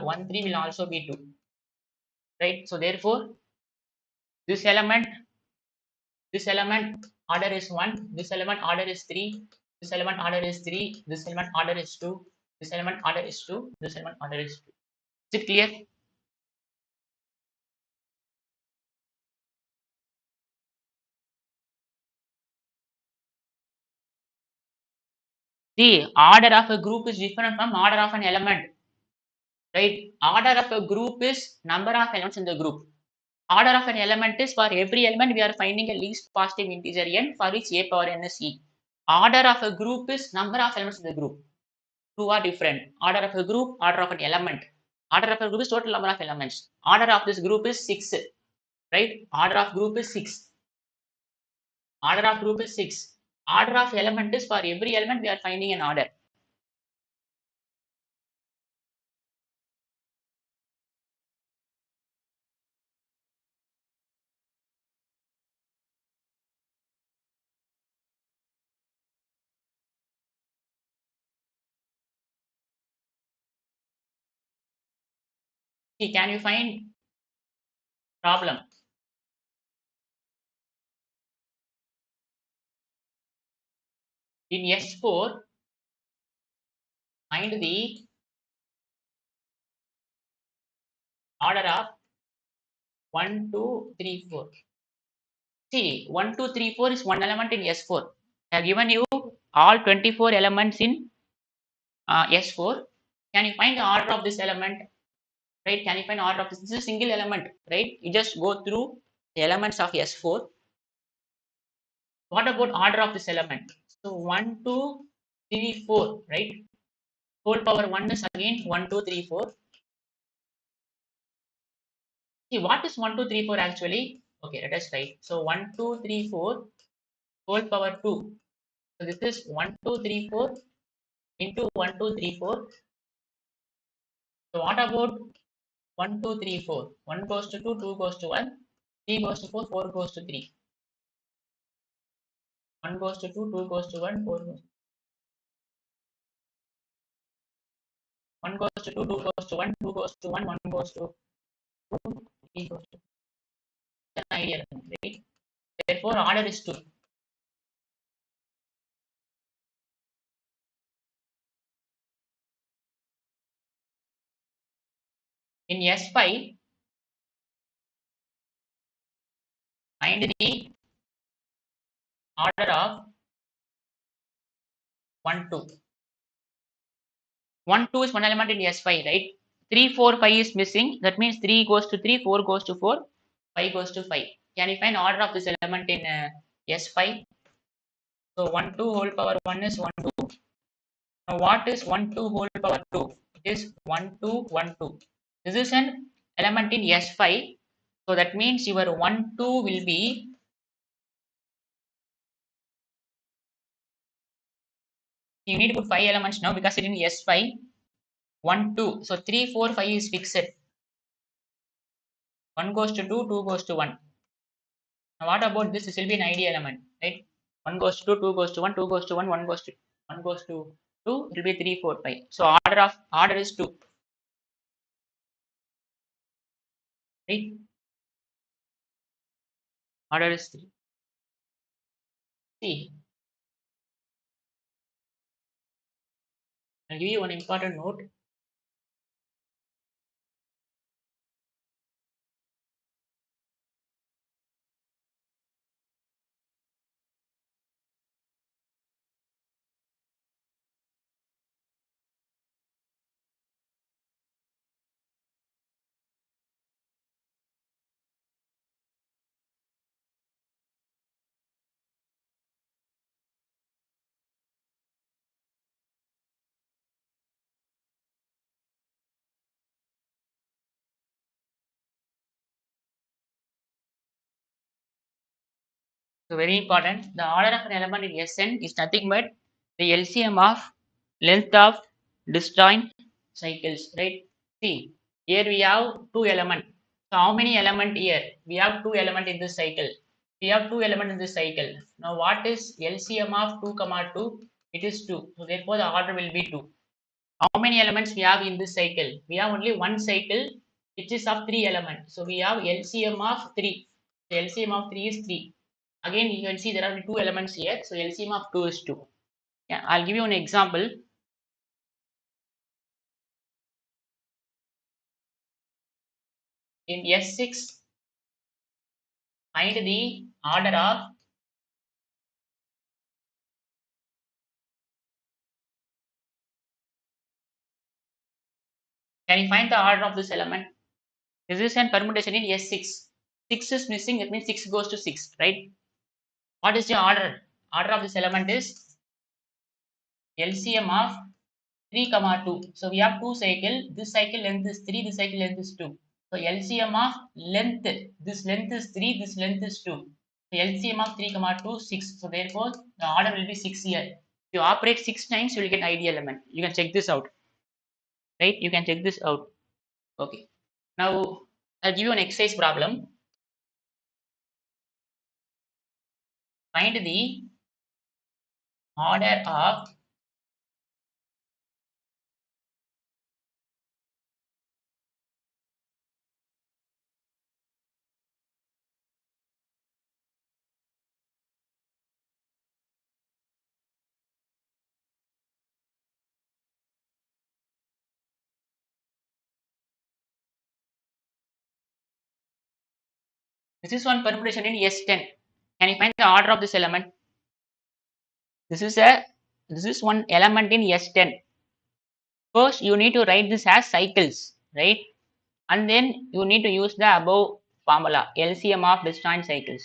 1, 3 will also be 2. Right? So therefore, this element order is 1, this element order is 3, this element order is 3, this element order is 2, this element order is 2, this element order is 2. Is it clear? See, order of a group is different from order of an element. Right? Order of a group is number of elements in the group. Order of an element is for every element we are finding a least positive integer n for which a power n is e. Order of a group is number of elements in the group. Two are different. Order of a group, order of an element. Order of a group is total number of elements. Order of this group is 6. Right? Order of group is 6. Order of group is 6. Order of element is for every element we are finding an order. See, can you find problem? In S4, find the order of 1, 2, 3, 4. See, 1, 2, 3, 4 is one element in S4. I have given you all 24 elements in S4. Can you find the order of this element? Right? Can you find order of this? This is a single element, right? You just go through the elements of S4. What about order of this element? So 1, 2, 3, 4, right? Whole power 1 is again 1, 2, 3, 4. See, what is 1, 2, 3, 4 actually? Okay, let us write. So 1, 2, 3, 4 whole power 2. So this is 1, 2, 3, 4 into 1, 2, 3, 4. So what about 1, 2, 3, 4? 1 goes to 2, 2 goes to 1, 3 goes to 4, 4 goes to 3. 1 goes to 2, 2 goes to 1, 4 goes to 1 goes to 2, 2 goes to 1, 2 goes to 1, 1 goes to 2, 3 goes to an ideal, right? Therefore, order is 2. In S5, find the order of 1, 2. 1, 2 is one element in S5, right? 3, 4, 5 is missing. That means 3 goes to 3, 4 goes to 4, 5 goes to 5. Can you find order of this element in S5? So 1, 2 whole power 1 is 1, 2. Now what is 1, 2 whole power 2? It is 1, 2, 1, 2. This is an element in S5. So that means your 1, 2 will be, you need to put 5 elements now because it is in S5. 1, 2. So 3, 4, 5 is fixed. 1 goes to 2, 2 goes to 1. Now what about this? This will be an ID element, right? 1 goes to 2, 2 goes to 1, 2 goes to 1, 1 goes to 1 goes to 2, it will be 3, 4, 5. So order is 2, right? Order is 3. See, I'll give you one important note. So very important. The order of an element in Sn is nothing but the LCM of length of disjoint cycles, right? See, here we have two element. So how many element here? We have two element in this cycle. We have two element in this cycle. Now what is LCM of 2 comma 2? It is 2. So therefore the order will be 2. How many elements we have in this cycle? We have only one cycle which is of 3 elements. So we have LCM of 3. The LCM of 3 is 3. Again, you can see there are two elements here. So LCM of 2 is 2. Yeah, I'll give you an example. In S6, find the order of can you find the order of this element? This is an permutation in S6. 6 is missing, that means 6 goes to 6, right? What is the order? Order of this element is LCM of 3 comma 2. So we have two cycle. This cycle length is 3, this cycle length is 2. So LCM of length, this length is 3, this length is 2. The LCM of 3 comma 2 6. So therefore the order will be 6 here. If you operate 6 times, you will get ID element. You can check this out, right? You can check this out. Okay. Now I'll give you an exercise problem. Find the order of this is one permutation in S10. Can you find the order of this element? This is a this is one element in S10. First, you need to write this as cycles, right? And then you need to use the above formula LCM of disjoint cycles.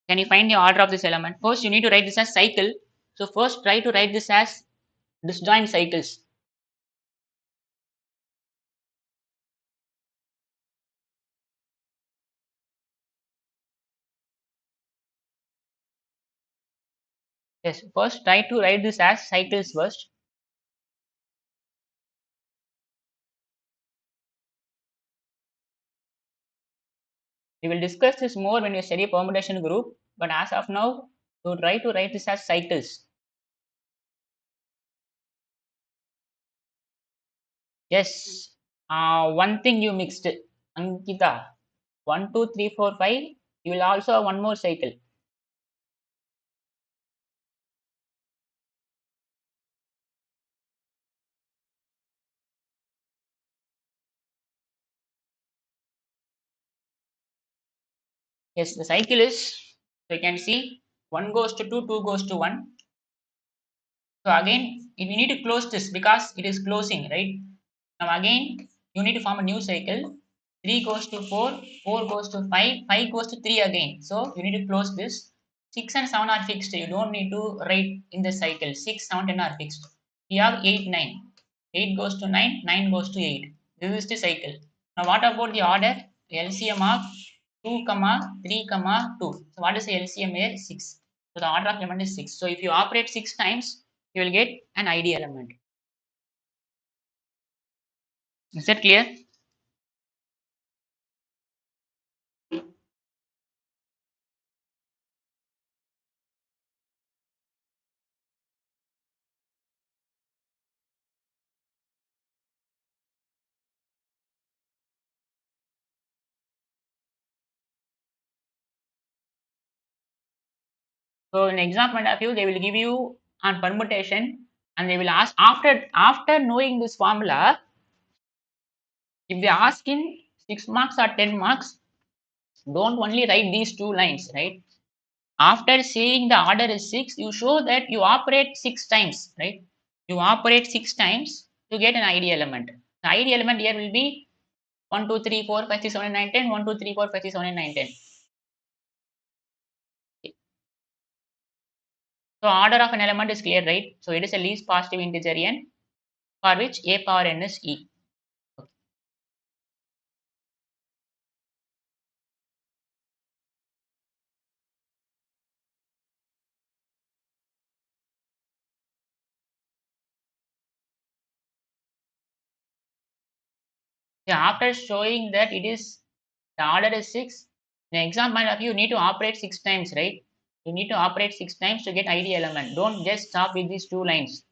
Can you find the order of this element? First, you need to write this as cycle. So first, try to write this as disjoint cycles. Yes, first try to write this as cycles first. We will discuss this more when we study permutation group. But as of now, you try to write this as cycles. Yes. One thing you mixed, Ankita. 1, 2, 3, 4, 5. You will also have one more cycle. Yes, the cycle is, so you can see 1 goes to 2, 2 goes to 1. So again, we need to close this because it is closing, right? Now again, you need to form a new cycle. 3 goes to 4, 4 goes to 5, 5 goes to 3 again. So you need to close this. 6 and 7 are fixed. You don't need to write in the cycle. 6, 7, 10 are fixed. You have 8, 9. 8 goes to 9, 9 goes to 8. This is the cycle. Now what about the order? LCM of 2, comma 3, comma 2. So what is the LCM here? 6. So the order of element is 6. So if you operate 6 times, you will get an ID element. Is that clear? So in exam point of view, they will give you on permutation and they will ask after knowing this formula, if they ask in 6 marks or 10 marks, don't only write these two lines, right? After seeing the order is 6, you show that you operate 6 times, right? You operate 6 times to get an ID element. The ID element here will be 1, 2, 3, 4, 5, 6, 7, 9, 10, 1, 2, 3, 4, 5, 6, 7, 9, 10. So order of an element is clear, right? So it is a least positive integer n for which a power n is e. Yeah, after showing that it is the order is 6, in exam point of view, you need to operate 6 times, right? You need to operate 6 times to get ID element. Don't just stop with these two lines.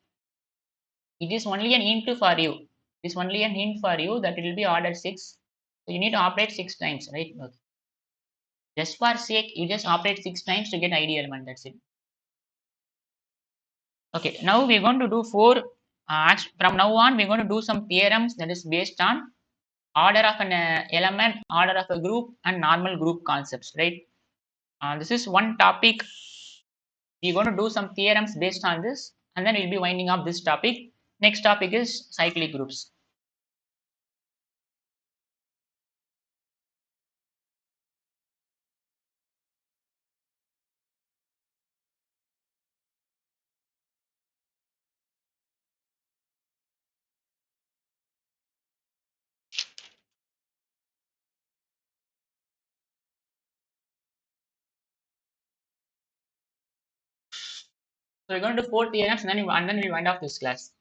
It is only an hint for you. It is only an hint for you that it will be order 6. So you need to operate 6 times, right? Okay. Just for sake, you just operate 6 times to get ID element. That's it. Okay, now we're going to do from now on, we're going to do some theorems that is based on order of an element, order of a group, and normal group concepts, right? This is one topic. We're going to do some theorems based on this, and then we'll be winding up this topic. Next topic is cyclic groups. So we're going to do 4 theorems and then we wind off this class.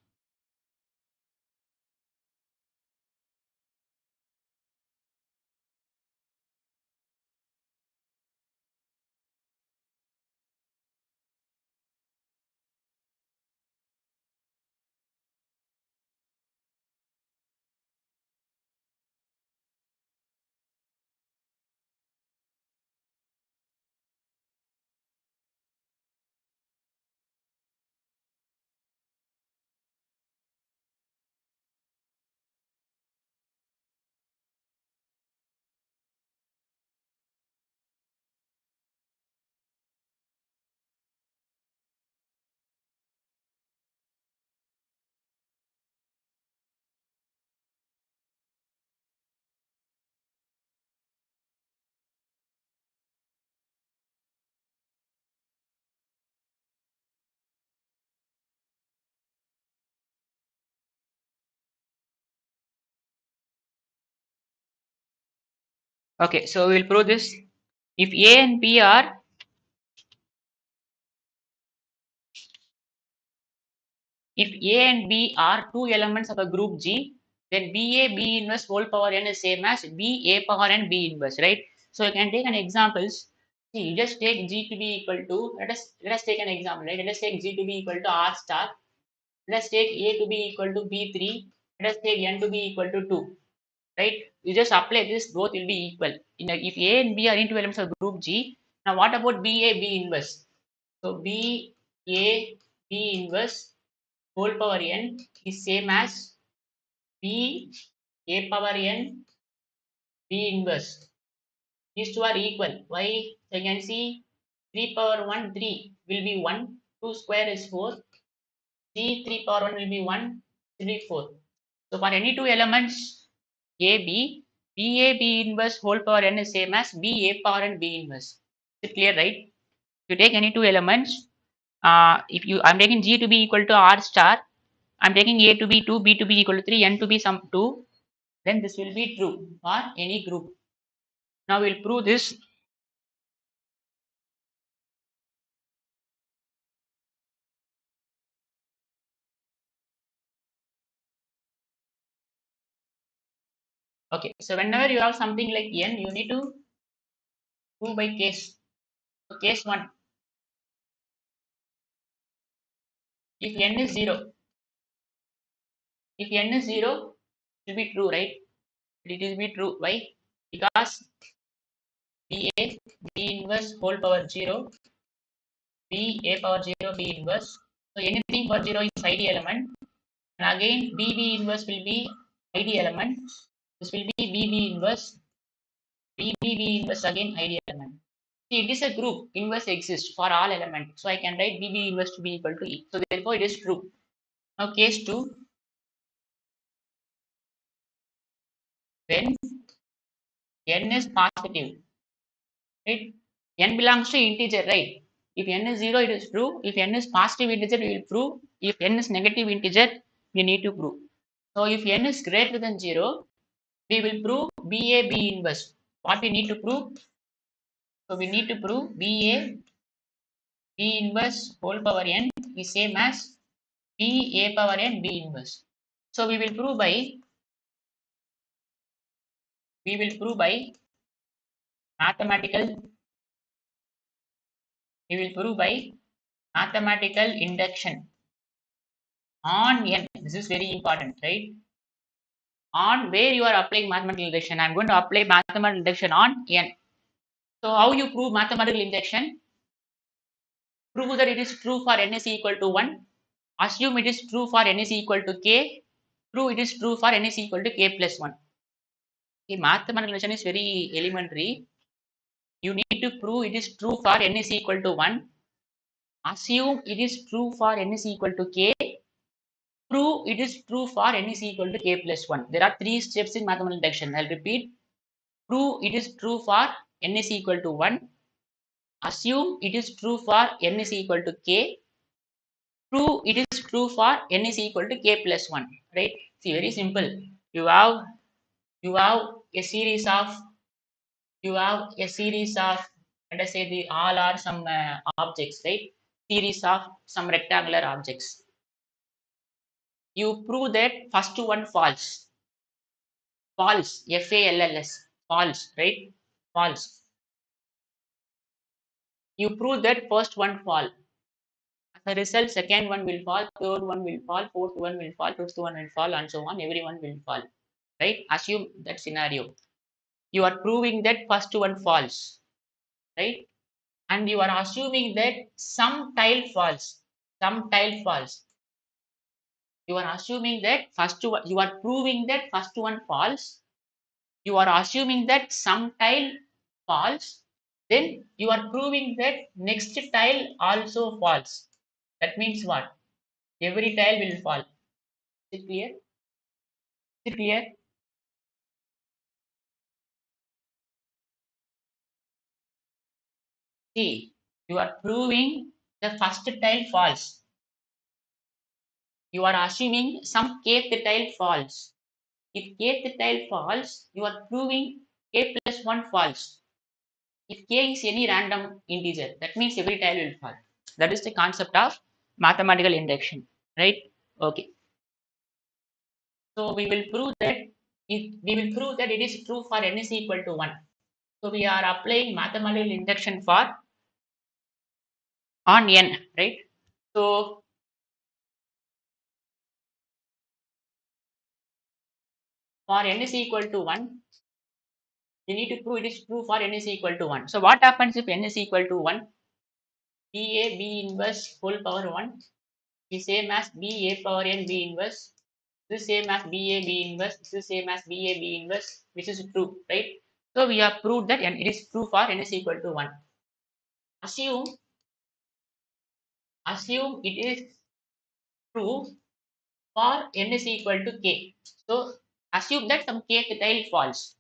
Okay, so we'll prove this. If A and B are If A and B are two elements of a group G, then BA B inverse whole power n is same as B A power n B inverse, right? So you can take an examples. See, you just take G to be equal to, let us take an example, right? Let us take G to be equal to R star. Let us take A to be equal to B3. Let us take N to be equal to 2, right? You just apply this, both will be equal. If A and B are into elements of group G, now what about BA B inverse? So BA B inverse whole power n is same as B A power n B inverse. These two are equal. Why? So you can see 3 power 1 3 will be 1, 2 square is 4, C 3 power 1 will be 1, 3 4. So for any two elements AB, BA B inverse whole power n is same as B A power n B inverse. Is it clear, right? If you take any two elements, if you I'm taking G to be equal to R star, I'm taking A to be 2, B to be equal to 3, N to be some 2, then this will be true for any group. Now we'll prove this. Okay, so whenever you have something like n, you need to prove by case. So case 1, if n is 0, if n is 0, it will be true, right? It will be true. Why? Because BA B inverse whole power 0, B A power 0 B inverse. So anything for 0 is ID element. And again BB inverse will be ID element. This will be BB inverse. BB inverse again ID element. See, it is a group. Inverse exists for all elements. So I can write BB inverse to be equal to E. So therefore it is true. Now case 2, when n is positive, right? N belongs to integer, right? If n is 0, it is true. If n is positive integer, we will prove. If n is negative integer, we need to prove. So if n is greater than 0, we will prove BA B inverse. What we need to prove? So we need to prove BA B inverse whole power n is same as B A power n B inverse. So we will prove by mathematical we will prove by mathematical induction on n. This is very important, right? On where you are applying mathematical induction. I'm going to apply mathematical induction on n. So how you prove mathematical induction? Prove that it is true for n is equal to 1. Assume it is true for n is equal to k. Prove it is true for n is equal to k plus 1. Okay, mathematical induction is very elementary. You need to prove it is true for n is equal to 1. Assume it is true for n is equal to k. Prove it is true for n is equal to k plus 1. There are 3 steps in mathematical induction. I'll repeat. Prove it is true for n is equal to 1. Assume it is true for n is equal to k. Prove it is true for n is equal to k plus 1. Right? See, very simple. You have you have a series of you have a series of, let us say, the all are some objects, right? series of some rectangular objects. You prove that first one false. False. Falls. False, right? False. You prove that first one false. As a result, second one will fall, third one will fall, fourth one will fall, fifth one will fall, and so on. Everyone will fall. Right? Assume that scenario. You are proving that first one false. Right? And you are assuming that some tile falls. Some tile falls. You are assuming that first one, you are proving that first one false. You are assuming that some tile false. Then you are proving that next tile also false. That means what? Every tile will fall. Is it clear? Is it clear? See, you are proving the first tile false. You are assuming some kth tile false. If kth tile false, you are proving k plus 1 false. If k is any random integer, that means every tile will fall. That is the concept of mathematical induction, right? Okay. So we will prove that it is true for n is equal to 1. So we are applying mathematical induction for on n, right? So for n is equal to 1, we need to prove it is true for n is equal to 1. So what happens if n is equal to 1? B inverse whole power 1 is same as B a power n B inverse. This is same as B inverse. This is same as B inverse, which is true, right? So we have proved that and it is true for n is equal to 1. Assume it is true for n is equal to k. So assume that some kth tile false.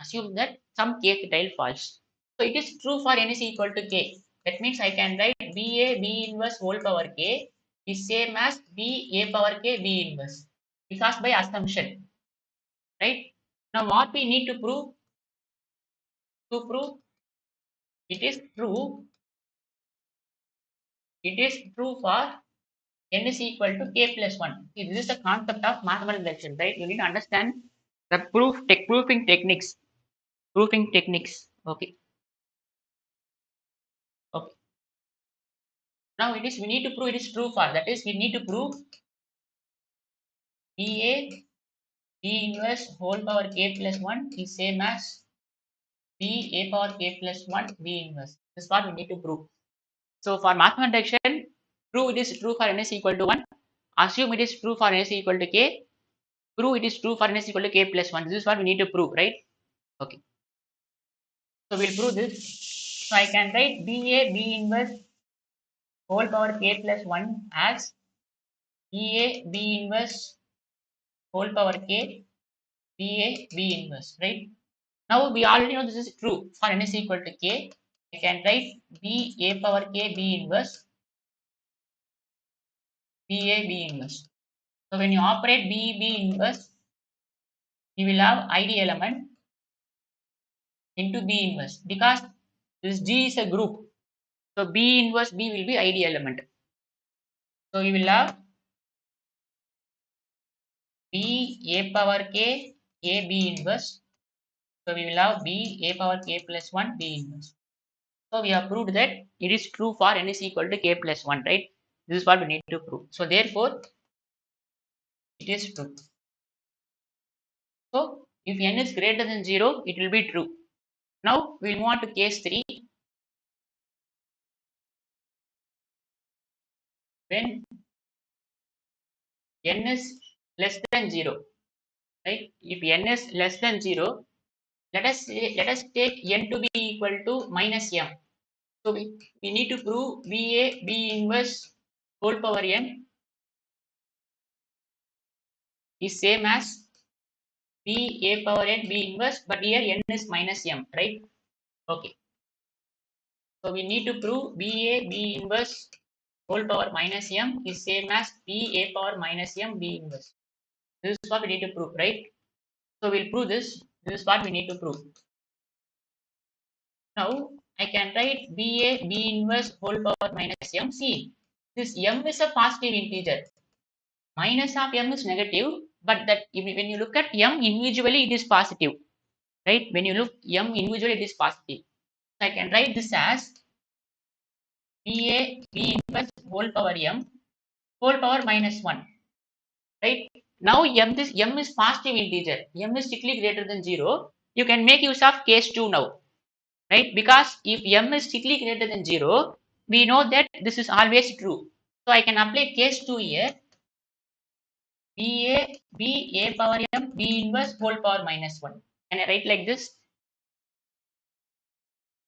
Assume that some kth tile false. So it is true for n is equal to k. That means I can write B inverse whole power k is same as B a power k B inverse because by assumption, right? Now what we need to prove it is true. It is true for n is equal to k plus 1. See, this is the concept of mathematical induction, right? You need to understand the proofing techniques. Proofing techniques. Okay. Okay. Now it is we need to prove it is true for that is we need to prove BA B inverse whole power k plus 1 is same as B a power k plus 1 B inverse. This is what we need to prove. So for mathematical induction, prove it is true for n is equal to 1. Assume it is true for n is equal to k. Prove it is true for n is equal to k plus 1. This is what we need to prove, right? Okay. So we'll prove this. So I can write BA B inverse whole power k plus 1 as BA B inverse whole power k BA B inverse, right? Now we already know this is true for n is equal to k. I can write B a power k B inverse BA B inverse. So when you operate B inverse, you will have ID element into B inverse because this G is a group. So B inverse B will be ID element. So you will have B a power k A B inverse. So we will have B a power k plus 1 B inverse. So we have proved that it is true for n is equal to k plus 1, right? This is what we need to prove. So therefore, it is true. So if n is greater than 0, it will be true. Now we will move on to case 3. When n is less than 0, right? If n is less than 0, let us take n to be equal to minus m. So we need to prove BA B inverse whole power n is same as B a power n B inverse, but here n is minus m, right? Okay. So we need to prove BA B inverse whole power minus m is same as B a power minus m B inverse. This is what we need to prove, right? So we'll prove this. This is what we need to prove. Now I can write B inverse whole power minus m. See, this m is a positive integer. Minus of m is negative, but that when you look at m individually, it is positive, right? When you look m individually, it is positive. So I can write this as B inverse whole power m whole power minus 1, right? Now this m is positive integer. M is strictly greater than 0. You can make use of case 2 now, right? Because if m is strictly greater than 0, we know that this is always true. So I can apply case 2 here. B a power m B inverse whole power minus 1. Can I write like this?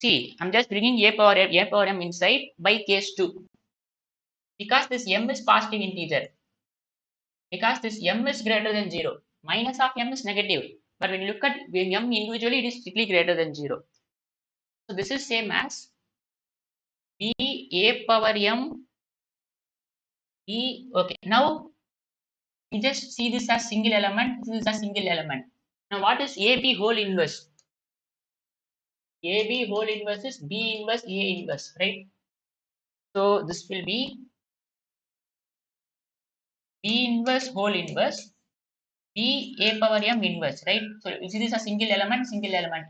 See, I'm just bringing a power m inside by case 2. Because this m is positive integer. Because this m is greater than 0. Minus of m is negative. But when you look at m individually, it is strictly greater than 0. So this is same as B a power m B. Okay, now we just see this as single element. This is a single element. Now what is AB whole inverse? AB whole inverse is B inverse A inverse, right? So this will be B inverse whole inverse B a power m inverse, right? So this is a single element,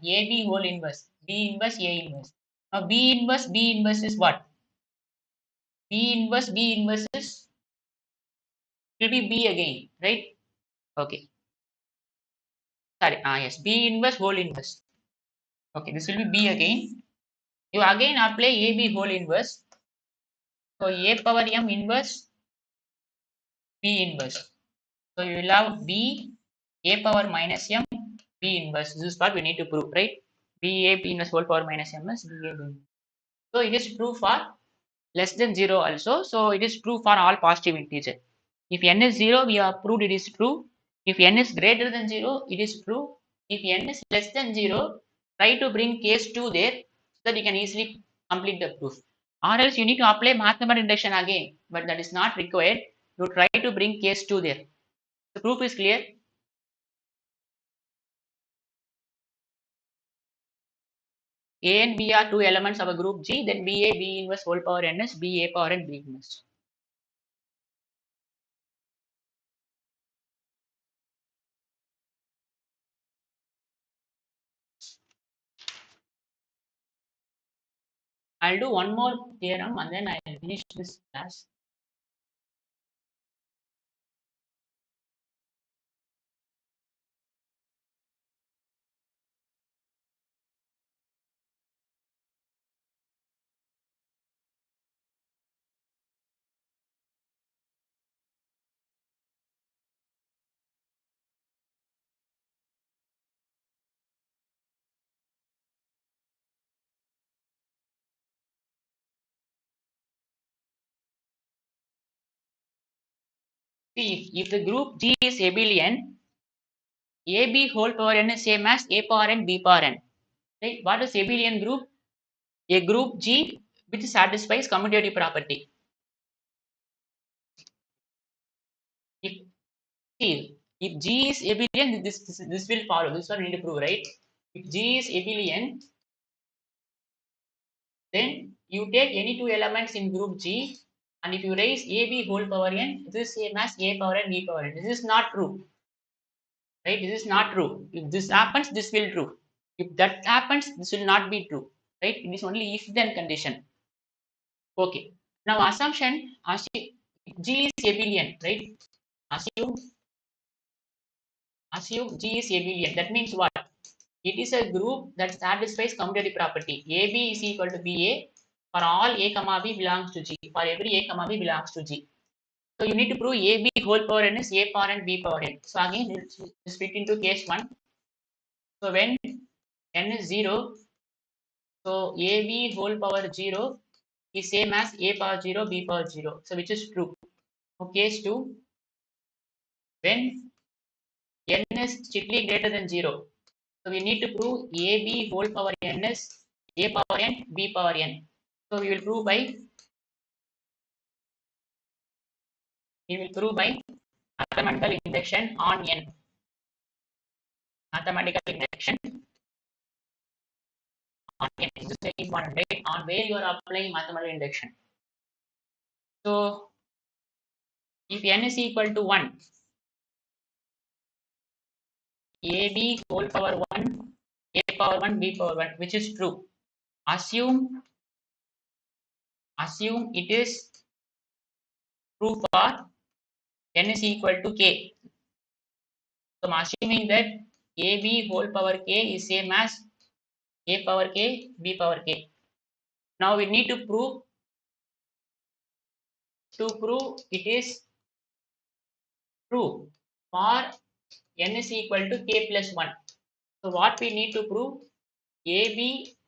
AB whole inverse, B inverse A inverse. Now B inverse is what? B inverse is will be B again, right? Okay, sorry, yes, B inverse whole inverse. Okay, this will be B again. You again apply AB whole inverse. So A power m inverse B inverse. So you will have B a power minus m B inverse. This is what we need to prove, right? B a B inverse whole power minus m is B a B inverse. So it is true for less than 0 also. So it is true for all positive integer. If n is 0, we have proved it is true. If n is greater than 0, it is true. If n is less than 0, try to bring case 2 there so that you can easily complete the proof. Or else you need to apply mathematical induction again, but that is not required. You try to bring case 2 there. The proof is clear. A and B are two elements of a group G, then B inverse whole power n is B a power n B inverse. I'll do one more theorem and then I'll finish this class. See, if the group G is abelian, AB whole power n is same as A power n B power n. Right? What is abelian group? A group G which satisfies commutative property. If see, if G is abelian, this will follow. This one we need to prove, right? If G is abelian, then you take any two elements in group G, and if you raise AB whole power n, this is same as A power n B power n. This is not true, right? This is not true. If this happens, this will true. If that happens, this will not be true, right? It is only if then condition. Okay. Now assumption, assume G is abelian, right? Assume G is abelian. That means what? It is a group that satisfies commutative property. AB is equal to BA for all A comma B belongs to G. For every A comma B belongs to G. So you need to prove AB whole power n is A power n B power n. So again, let's split into case 1. So when n is 0, so AB whole power 0 is same as A power 0 B power 0. So which is true. So case 2, when n is strictly greater than 0. So we need to prove AB whole power n is A power n B power n. So we will prove by mathematical induction on n. Mathematical induction on n. This is very important, right? On where you are applying mathematical induction. So if n is equal to 1, ab whole power 1, a power 1, b power 1, which is true. Assume it is true for n is equal to k. So I'm assuming that ab whole power k is same as a power k, b power k. Now we need to prove it is true for n is equal to k plus 1. So what we need to prove, ab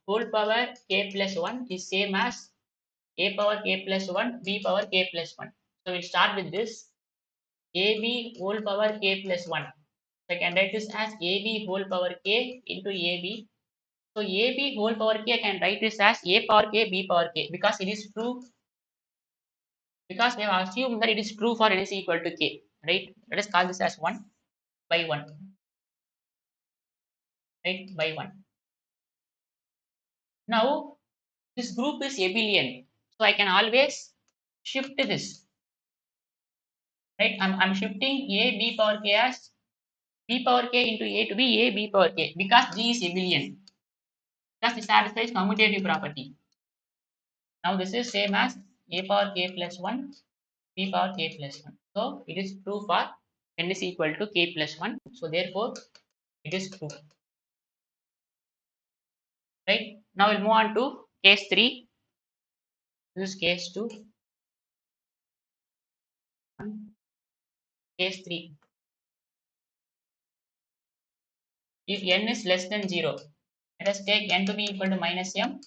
whole power k plus 1 is same as a power k plus 1, b power k plus 1. So we'll start with this. ab whole power k plus 1. So I can write this as ab whole power k into ab. So ab whole power k I can write this as a power k, b power k, because it is true, because we have assumed that it is true for n is equal to k, right? Let us call this as 1 by 1, right? By 1. Now this group is abelian, so I can always shift this, right? I'm shifting a b power k as b power k into a to be a b power k, because g is abelian, because it satisfies commutative property. Now this is same as a power k plus 1, b power k plus 1. So it is true for n is equal to k plus 1. So therefore it is true, right? Now we'll move on to case 3. This is case 2. Case 3. If n is less than 0, let us take n to be equal to minus m.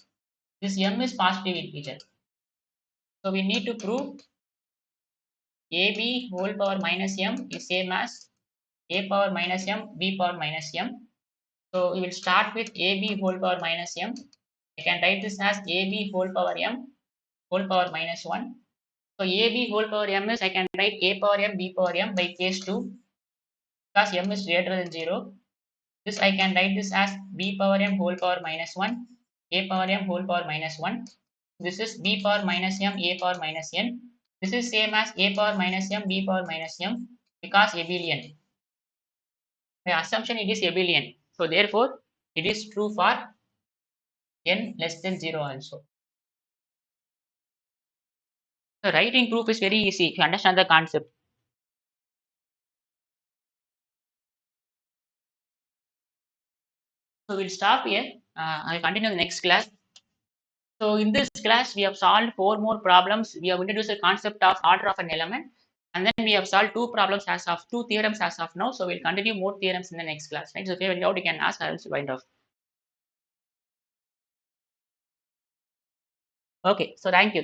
This m is positive integer. So we need to prove ab whole power minus m is same as a power minus m, b power minus m. So we will start with ab whole power minus m. I can write this as ab whole power m whole power minus 1. So ab whole power m is, I can write a power m, b power m by case 2, because m is greater than 0. This I can write this as b power m whole power minus 1, a power m whole power minus 1. This is b power minus m, a power minus n. This is same as a power minus m, b power minus m, because abelian. The assumption it is abelian. So therefore it is true for n less than 0 also. The writing proof is very easy if you understand the concept. So we'll stop here. I'll continue the next class. So in this class, we have solved 4 more problems. We have introduced the concept of order of an element, and then we have solved 2 problems as of 2 theorems as of now. So we'll continue more theorems in the next class. Right? So if you have any doubt, you can ask. I will wind off. Okay. So thank you.